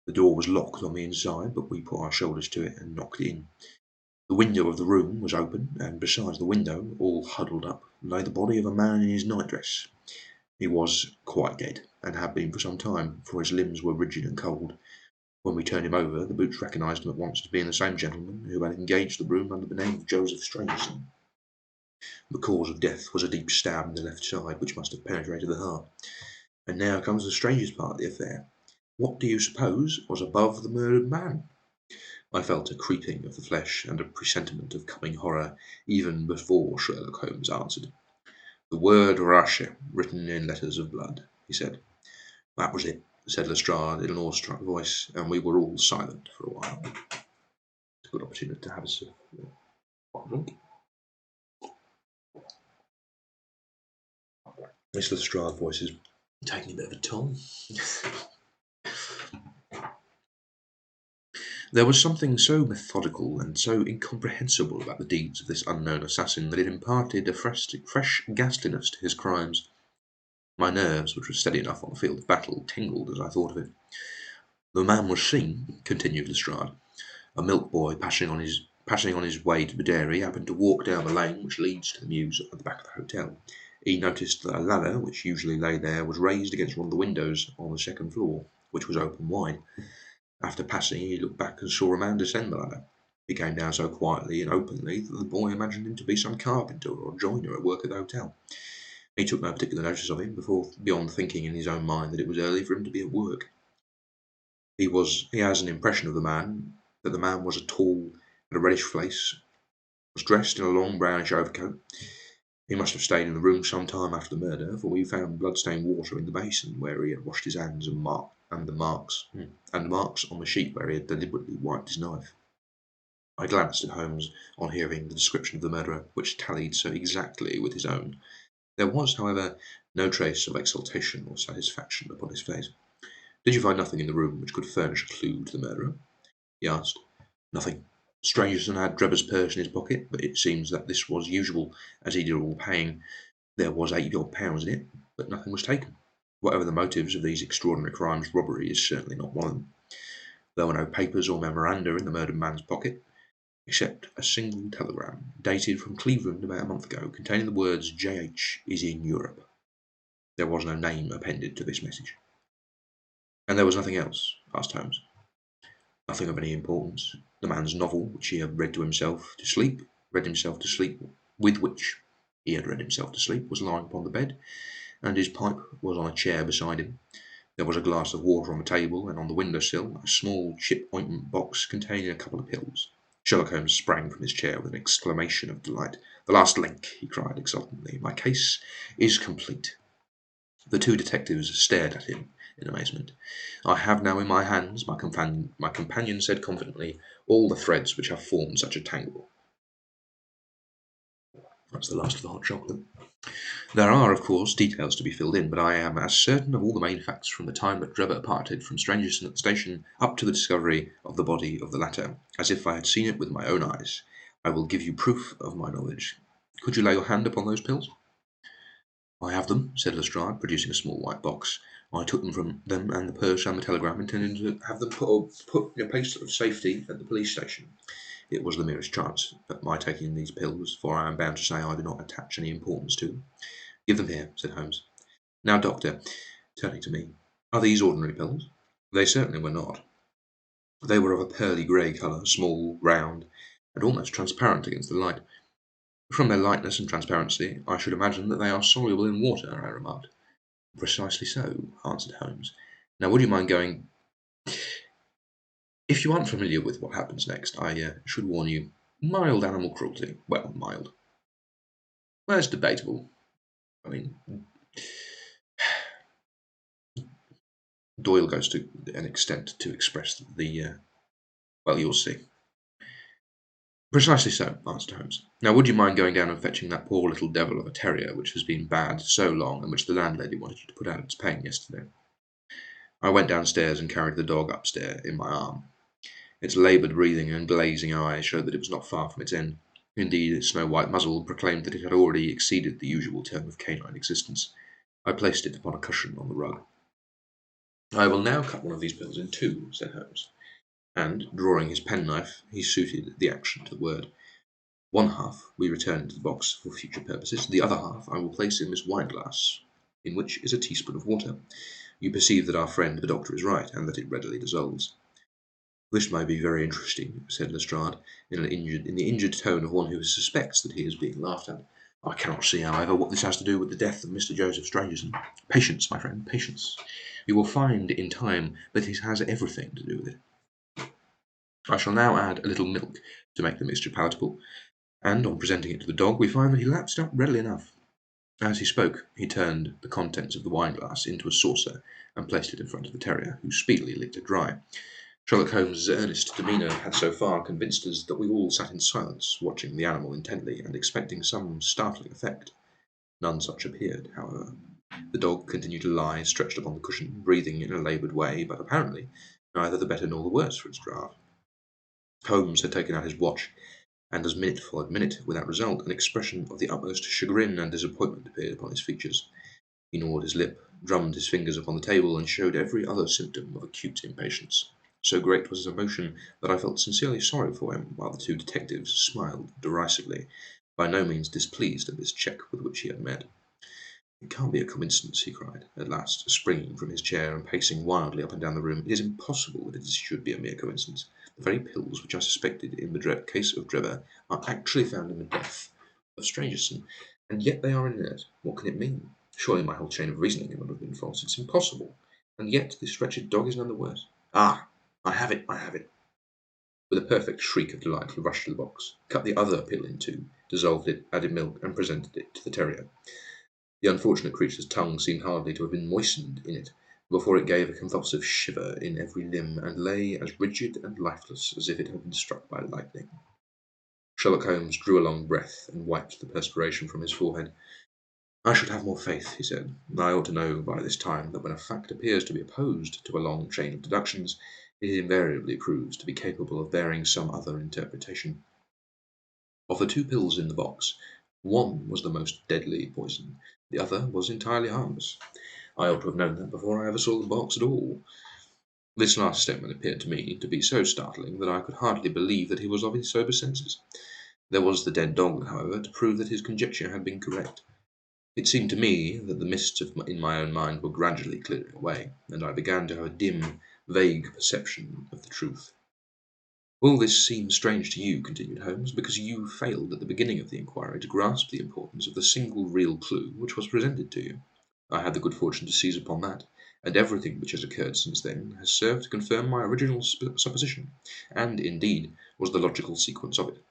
The door was locked on the inside, but we put our shoulders to it and knocked it in. The window of the room was open, and besides the window, all huddled up, lay the body of a man in his nightdress. He was quite dead, and had been for some time, for his limbs were rigid and cold. When we turned him over, the Boots recognised him at once as being the same gentleman who had engaged the room under the name of Joseph Strangerson. The cause of death was a deep stab in the left side, which must have penetrated the heart. And now comes the strangest part of the affair. What do you suppose was above the murdered man? I felt a creeping of the flesh and a presentiment of coming horror even before Sherlock Holmes answered. The word Russia, written in letters of blood, he said. That was it, said Lestrade in an awestruck voice, and we were all silent for a while. It's a good opportunity to have a drink. This Lestrade voice is taking a bit of a toll. There was something so methodical and so incomprehensible about the deeds of this unknown assassin that it imparted a fresh ghastliness to his crimes. My nerves, which were steady enough on the field of battle, tingled as I thought of it. The man was seen, continued Lestrade. A milk boy passing on his way to the dairy happened to walk down the lane which leads to the mews at the back of the hotel. He noticed that a ladder, which usually lay there, was raised against one of the windows on the 2nd floor, which was open wide. After passing, he looked back and saw a man descend the ladder. He came down so quietly and openly that the boy imagined him to be some carpenter or joiner at work at the hotel. He took no particular notice of him, beyond thinking in his own mind that it was early for him to be at work. He has an impression of the man, that the man was a tall, had a reddish face, was dressed in a long brownish overcoat. He must have stayed in the room some time after the murder, for we found blood-stained water in the basin where he had washed his hands and the marks on the sheet where he had deliberately wiped his knife. I glanced at Holmes on hearing the description of the murderer, which tallied so exactly with his own. There was, however, no trace of exultation or satisfaction upon his face. "Did you find nothing in the room which could furnish a clue to the murderer?" he asked. "Nothing. Strangerson had Drebber's purse in his pocket, but it seems that this was usual, as he did all the paying. There was £80 in it, but nothing was taken. Whatever the motives of these extraordinary crimes, robbery is certainly not one of them. There were no papers or memoranda in the murdered man's pocket, except a single telegram, dated from Cleveland about a month ago, containing the words 'J.H. is in Europe.' There was no name appended to this message." "And there was nothing else?" asked Holmes. "Nothing of any importance. The man's novel, which he had read himself to sleep, with which he had read himself to sleep, was lying upon the bed, and his pipe was on a chair beside him. There was a glass of water on the table, and on the window sill a small chip ointment box containing a couple of pills." Sherlock Holmes sprang from his chair with an exclamation of delight. "The last link!" he cried exultantly. "My case is complete." The two detectives stared at him in amazement. "I have now in my hands," my companion said confidently, "all the threads which have formed such a tangle." That's the last of the hot chocolate. "There are, of course, details to be filled in, but I am as certain of all the main facts from the time that Drebber parted from Strangerson at the station up to the discovery of the body of the latter, as if I had seen it with my own eyes. I will give you proof of my knowledge. Could you lay your hand upon those pills?" "I have them," said Lestrade, producing a small white box. "I took them from them and the purse and the telegram, intending to have them put in a place of safety at the police station. It was the merest chance, but my taking these pills, for I am bound to say I do not attach any importance to them." "Give them here," said Holmes. "Now, doctor," turning to me, "are these ordinary pills?" They certainly were not. They were of a pearly grey colour, small, round, and almost transparent against the light. "From their lightness and transparency, I should imagine that they are soluble in water," I remarked. "Precisely so," answered Holmes. "Now, would you mind going? If you aren't familiar with what happens next, I should warn you. Mild animal cruelty. Well, mild. Well, it's debatable. I mean, Doyle goes to an extent to express well, you'll see." "Precisely so," answered Holmes. "Now, would you mind going down and fetching that poor little devil of a terrier which has been bad so long, and which the landlady wanted you to put out its pain yesterday?" I went downstairs and carried the dog upstairs in my arm. Its laboured breathing and glazing eyes showed that it was not far from its end. Indeed, its snow-white muzzle proclaimed that it had already exceeded the usual term of canine existence. I placed it upon a cushion on the rug. "I will now cut one of these pills in two," said Holmes, and, drawing his penknife, he suited the action to the word. "One half we return into the box for future purposes. The other half I will place in this wine-glass, in which is a teaspoon of water. You perceive that our friend the doctor is right, and that it readily dissolves." "This may be very interesting," said Lestrade, in the injured tone of one who suspects that he is being laughed at. "I cannot see, however, what this has to do with the death of Mr. Joseph Stangerson. Patience, my friend, patience. You will find in time that it has everything to do with it. I shall now add a little milk to make the mixture palatable, and on presenting it to the dog, we find that he laps it up readily enough." As he spoke, he turned the contents of the wine-glass into a saucer and placed it in front of the terrier, who speedily licked it dry. Sherlock Holmes's earnest demeanour had so far convinced us that we all sat in silence, watching the animal intently, and expecting some startling effect. None such appeared, however. The dog continued to lie stretched upon the cushion, breathing in a laboured way, but apparently neither the better nor the worse for its draught. Holmes had taken out his watch, and as minute followed minute, without result, an expression of the utmost chagrin and disappointment appeared upon his features. He gnawed his lip, drummed his fingers upon the table, and showed every other symptom of acute impatience. So great was his emotion that I felt sincerely sorry for him, while the two detectives smiled derisively, by no means displeased at this check with which he had met. "It can't be a coincidence," he cried, at last, springing from his chair and pacing wildly up and down the room. "It is impossible that it should be a mere coincidence. The very pills which I suspected in the case of Drebber are actually found in the death of Stangerson, and yet they are inert. What can it mean? Surely my whole chain of reasoning would have been false. It's impossible. And yet this wretched dog is none the worse. Ah! I have it! I have it!" With a perfect shriek of delight, he rushed to the box, cut the other pill in two, dissolved it, added milk, and presented it to the terrier. The unfortunate creature's tongue seemed hardly to have been moistened in it before it gave a convulsive shiver in every limb, and lay as rigid and lifeless as if it had been struck by lightning. Sherlock Holmes drew a long breath and wiped the perspiration from his forehead. "I should have more faith," he said. "I ought to know by this time that when a fact appears to be opposed to a long chain of deductions, it invariably proves to be capable of bearing some other interpretation. Of the two pills in the box, one was the most deadly poison, the other was entirely harmless. I ought to have known that before I ever saw the box at all." This last statement appeared to me to be so startling that I could hardly believe that he was of his sober senses. There was the dead dog, however, to prove that his conjecture had been correct. It seemed to me that the mists in my own mind were gradually clearing away, and I began to have a dim, vague perception of the truth. "All this seems strange to you," continued Holmes, "because you failed at the beginning of the inquiry to grasp the importance of the single real clue which was presented to you. I had the good fortune to seize upon that, and everything which has occurred since then has served to confirm my original supposition, and, indeed, was the logical sequence of it.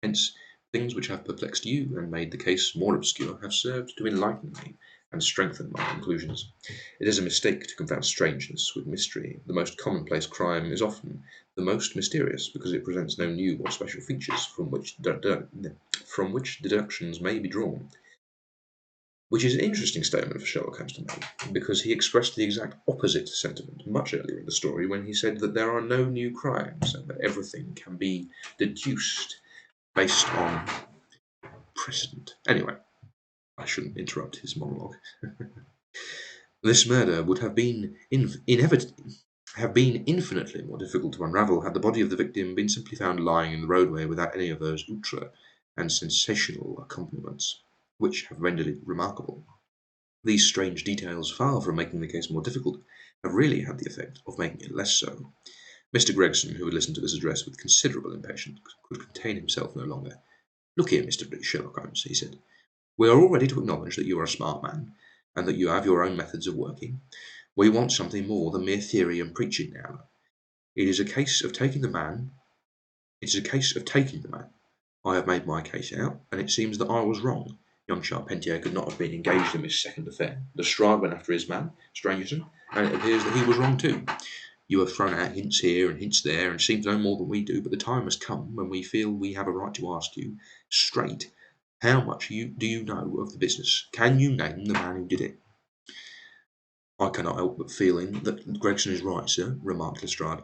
Hence, things which have perplexed you and made the case more obscure have served to enlighten me and strengthen my conclusions. It is a mistake to confound strangeness with mystery. The most commonplace crime is often the most mysterious because it presents no new or special features from which deductions may be drawn." Which is an interesting statement for Sherlock Holmes to make, because he expressed the exact opposite sentiment much earlier in the story when he said that there are no new crimes and that everything can be deduced based on precedent. Anyway, I shouldn't interrupt his monologue. This murder would have been infinitely more difficult to unravel had the body of the victim been simply found lying in the roadway without any of those outre and sensational accompaniments which have rendered it remarkable. These strange details, far from making the case more difficult, have really had the effect of making it less so. Mr. Gregson, who had listened to this address with considerable impatience, could contain himself no longer. "Look here, Mr. Sherlock Holmes," he said. "We are all ready to acknowledge that you are a smart man, and that you have your own methods of working. We want something more than mere theory and preaching now. It is a case of taking the man. It is a case of taking the man. I have made my case out, and it seems that I was wrong. Young Charpentier could not have been engaged in this second affair. Lestrade went after his man, Strangerson, and it appears that he was wrong too. You have thrown out hints here and hints there, and seem to know more than we do, but the time has come when we feel we have a right to ask you, straight, how much do you know of the business? Can you name the man who did it?" "I cannot help but feeling that Gregson is right, sir," remarked Lestrade.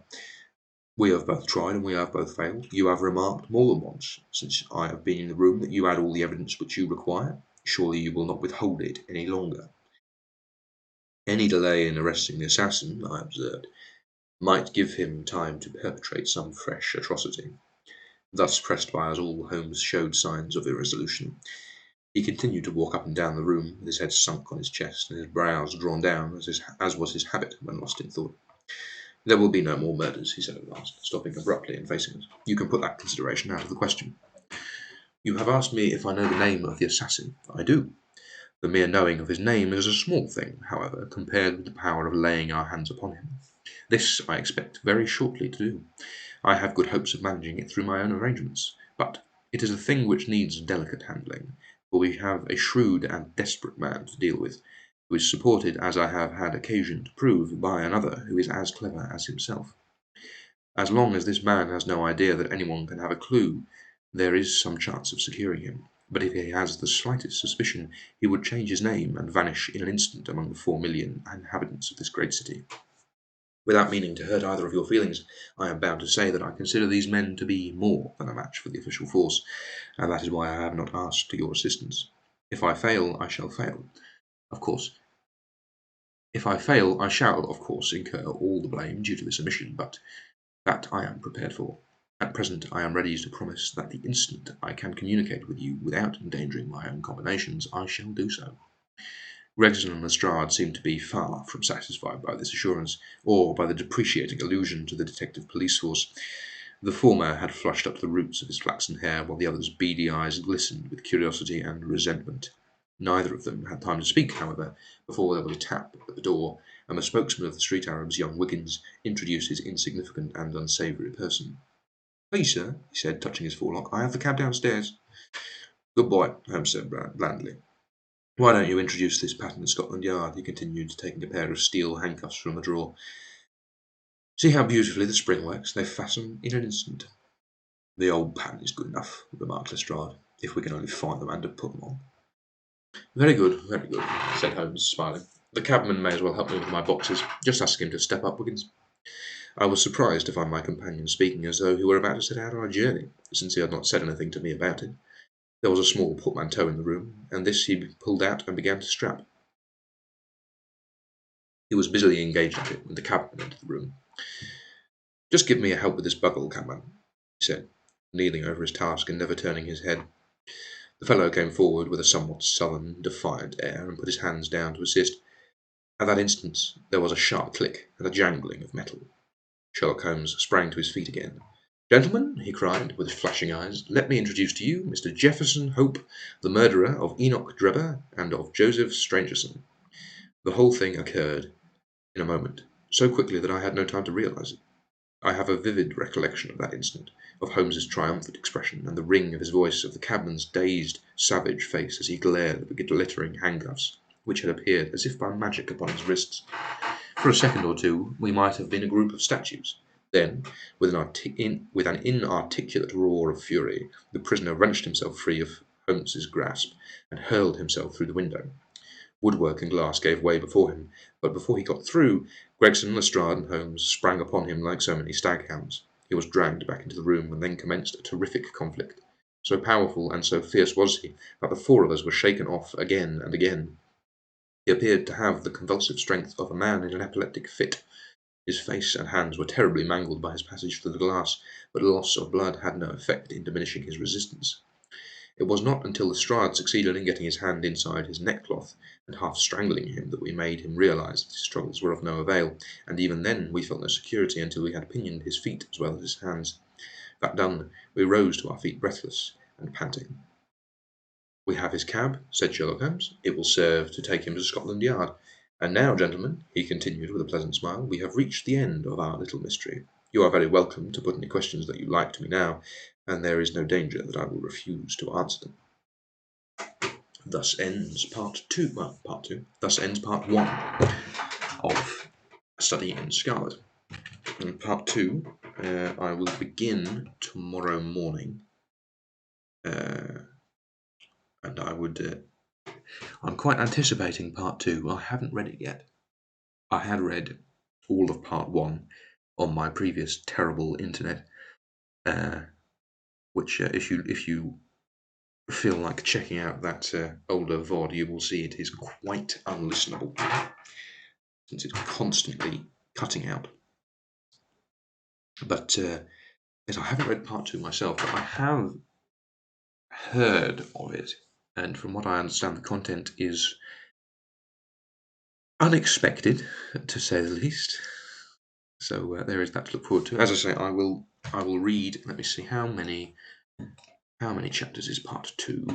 "We have both tried and we have both failed. You have remarked more than once, since I have been in the room, that you had all the evidence which you require. Surely you will not withhold it any longer." "Any delay in arresting the assassin," I observed, "might give him time to perpetrate some fresh atrocity." Thus pressed by us all, Holmes showed signs of irresolution. He continued to walk up and down the room, with his head sunk on his chest and his brows drawn down, as was his habit when lost in thought. "There will be no more murders," he said at last, stopping abruptly and facing us. "You can put that consideration out of the question. You have asked me if I know the name of the assassin. I do. The mere knowing of his name is a small thing, however, compared with the power of laying our hands upon him. This I expect very shortly to do. I have good hopes of managing it through my own arrangements. But it is a thing which needs delicate handling, for we have a shrewd and desperate man to deal with, who is supported, as I have had occasion to prove, by another who is as clever as himself. As long as this man has no idea that anyone can have a clue, there is some chance of securing him. But if he has the slightest suspicion, he would change his name and vanish in an instant among the 4,000,000 inhabitants of this great city. Without meaning to hurt either of your feelings, I am bound to say that I consider these men to be more than a match for the official force, and that is why I have not asked your assistance. If I fail, I shall fail. Of course, If I fail, I shall, of course, incur all the blame due to this omission, but that I am prepared for. At present I am ready to promise that the instant I can communicate with you without endangering my own combinations, I shall do so." Gregson and Lestrade seemed to be far from satisfied by this assurance, or by the depreciating allusion to the detective police force. The former had flushed up to the roots of his flaxen hair, while the other's beady eyes glistened with curiosity and resentment. Neither of them had time to speak, however, before there was a tap at the door, and the spokesman of the street Arabs, young Wiggins, introduced his insignificant and unsavoury person. "Please, sir," he said, touching his forelock, "I have the cab downstairs." "Good boy," Holmes said blandly. "Why don't you introduce this pattern at Scotland Yard?" he continued, taking a pair of steel handcuffs from a drawer. "See how beautifully the spring works? They fasten in an instant." "The old pattern is good enough," remarked Lestrade, "if we can only find the man to put them on." Very good," said Holmes, smiling. "The cabman may as well help me with my boxes. Just ask him to step up, Wiggins." I was surprised to find my companion speaking as though he were about to set out on a journey, since he had not said anything to me about it. There was a small portmanteau in the room, and this he pulled out and began to strap. He was busily engaged at it when the cabman entered the room. "Just give me a help with this buckle, cabman," he said, kneeling over his task and never turning his head. The fellow came forward with a somewhat sullen, defiant air, and put his hands down to assist. At that instant there was a sharp click and a jangling of metal. Sherlock Holmes sprang to his feet again. "Gentlemen," he cried, with flashing eyes, "let me introduce to you Mr. Jefferson Hope, the murderer of Enoch Drebber and of Joseph Stangerson." The whole thing occurred in a moment, so quickly that I had no time to realize it. I have a vivid recollection of that instant, of Holmes's triumphant expression, and the ring of his voice, of the cabman's dazed, savage face as he glared at the glittering handcuffs, which had appeared as if by magic upon his wrists. For a second or two we might have been a group of statues. Then, with an inarticulate roar of fury, the prisoner wrenched himself free of Holmes's grasp, and hurled himself through the window. Woodwork and glass gave way before him, but before he got through, Gregson, Lestrade, and Holmes sprang upon him like so many staghounds. He was dragged back into the room, and then commenced a terrific conflict. So powerful and so fierce was he, that the four of us were shaken off again and again. He appeared to have the convulsive strength of a man in an epileptic fit. His face and hands were terribly mangled by his passage through the glass, but loss of blood had no effect in diminishing his resistance. It was not until Lestrade succeeded in getting his hand inside his neckcloth and half strangling him that we made him realize that his struggles were of no avail, and even then we felt no security until we had pinioned his feet as well as his hands. That done, we rose to our feet breathless and panting. "We have his cab," said Sherlock Holmes. "It will serve to take him to Scotland Yard. And now, gentlemen," he continued with a pleasant smile, "we have reached the end of our little mystery. You are very welcome to put any questions that you like to me now, and there is no danger that I will refuse to answer them." Thus ends part two. Well, part two. Thus ends part one of A Study in Scarlet. In part two, I will begin tomorrow morning, and I'm quite anticipating part two. I haven't read it yet. I had read all of part one on my previous terrible internet, which if you feel like checking out that older VOD, you will see it is quite unlistenable, since it's constantly cutting out. But yes, I haven't read part two myself, but I have heard of it, and from what I understand, the content is unexpected, to say the least. So there is that to look forward to. As I say, I will read. Let me see how many chapters is part two.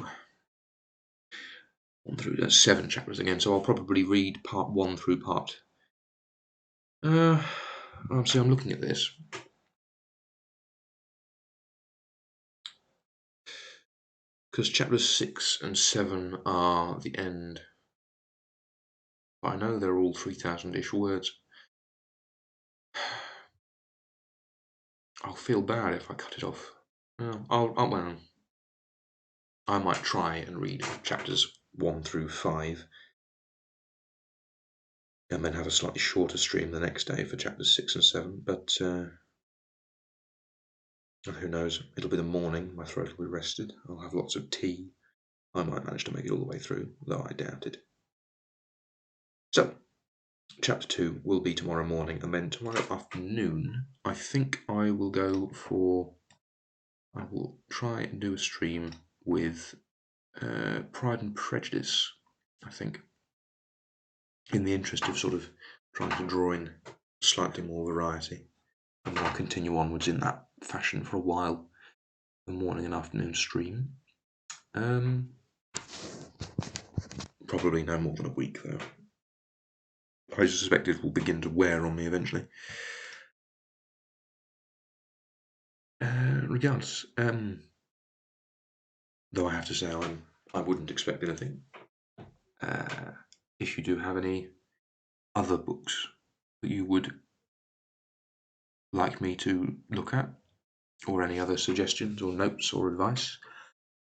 1 through 7 chapters again. So I'll probably read part 1 through part. See, I'm looking at this. Because chapters 6 and 7 are the end. But I know they're all 3,000-ish words. I'll feel bad if I cut it off. Well, I might try and read chapters 1 through 5, and then have a slightly shorter stream the next day for chapters 6 and 7. But who knows? It'll be the morning. My throat will be rested. I'll have lots of tea. I might manage to make it all the way through, though I doubt it. So, chapter 2 will be tomorrow morning, and then tomorrow afternoon, I think I will try and do a stream with Pride and Prejudice, I think, in the interest of sort of trying to draw in slightly more variety. And I'll continue onwards in that fashion for a while, the morning and afternoon stream. Probably no more than a week, though. I suspect it will begin to wear on me eventually. Regardless, though I have to say I wouldn't expect anything. Uh, if you do have any other books that you would like me to look at, or any other suggestions or notes or advice,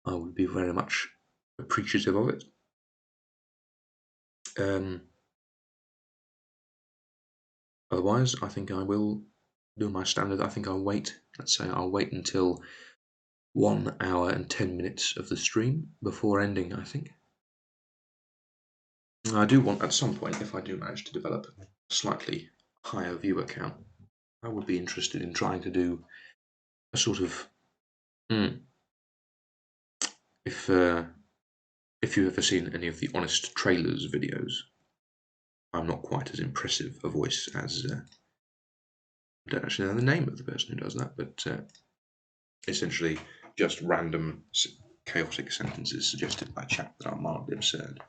I would be very much appreciative of it. Otherwise, I think I will do my standard. I think I'll wait. Let's say I'll wait until 1 hour and 10 minutes of the stream before ending, I think. I do want, at some point, if I do manage to develop a slightly higher viewer count, I would be interested in trying to do a sort of. If you've ever seen any of the Honest Trailers videos, I'm not quite as impressive a voice as. I don't actually know the name of the person who does that, but essentially just random chaotic sentences suggested by chat that are mildly absurd.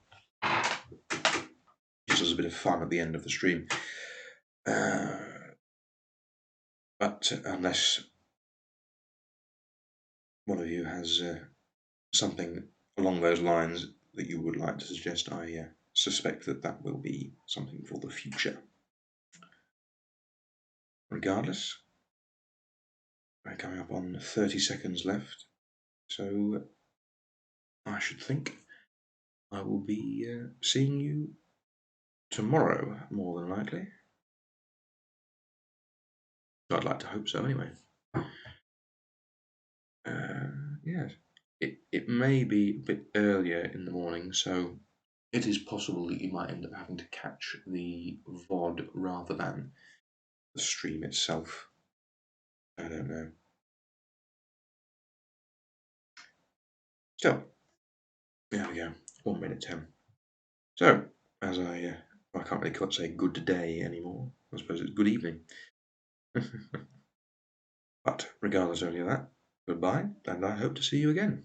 Just as a bit of fun at the end of the stream. But unless one of you has something along those lines that you would like to suggest, I suspect that will be something for the future. Regardless, we're coming up on 30 seconds left, so I should think I will be seeing you tomorrow, more than likely. I'd like to hope so, anyway. Yes, it may be a bit earlier in the morning, so it is possible that you might end up having to catch the VOD rather than the stream itself. I don't know. Still, there we go. 1 minute 10. So, as I can't really say good day anymore. I suppose it's good evening. But regardless of any of that, goodbye, and I hope to see you again.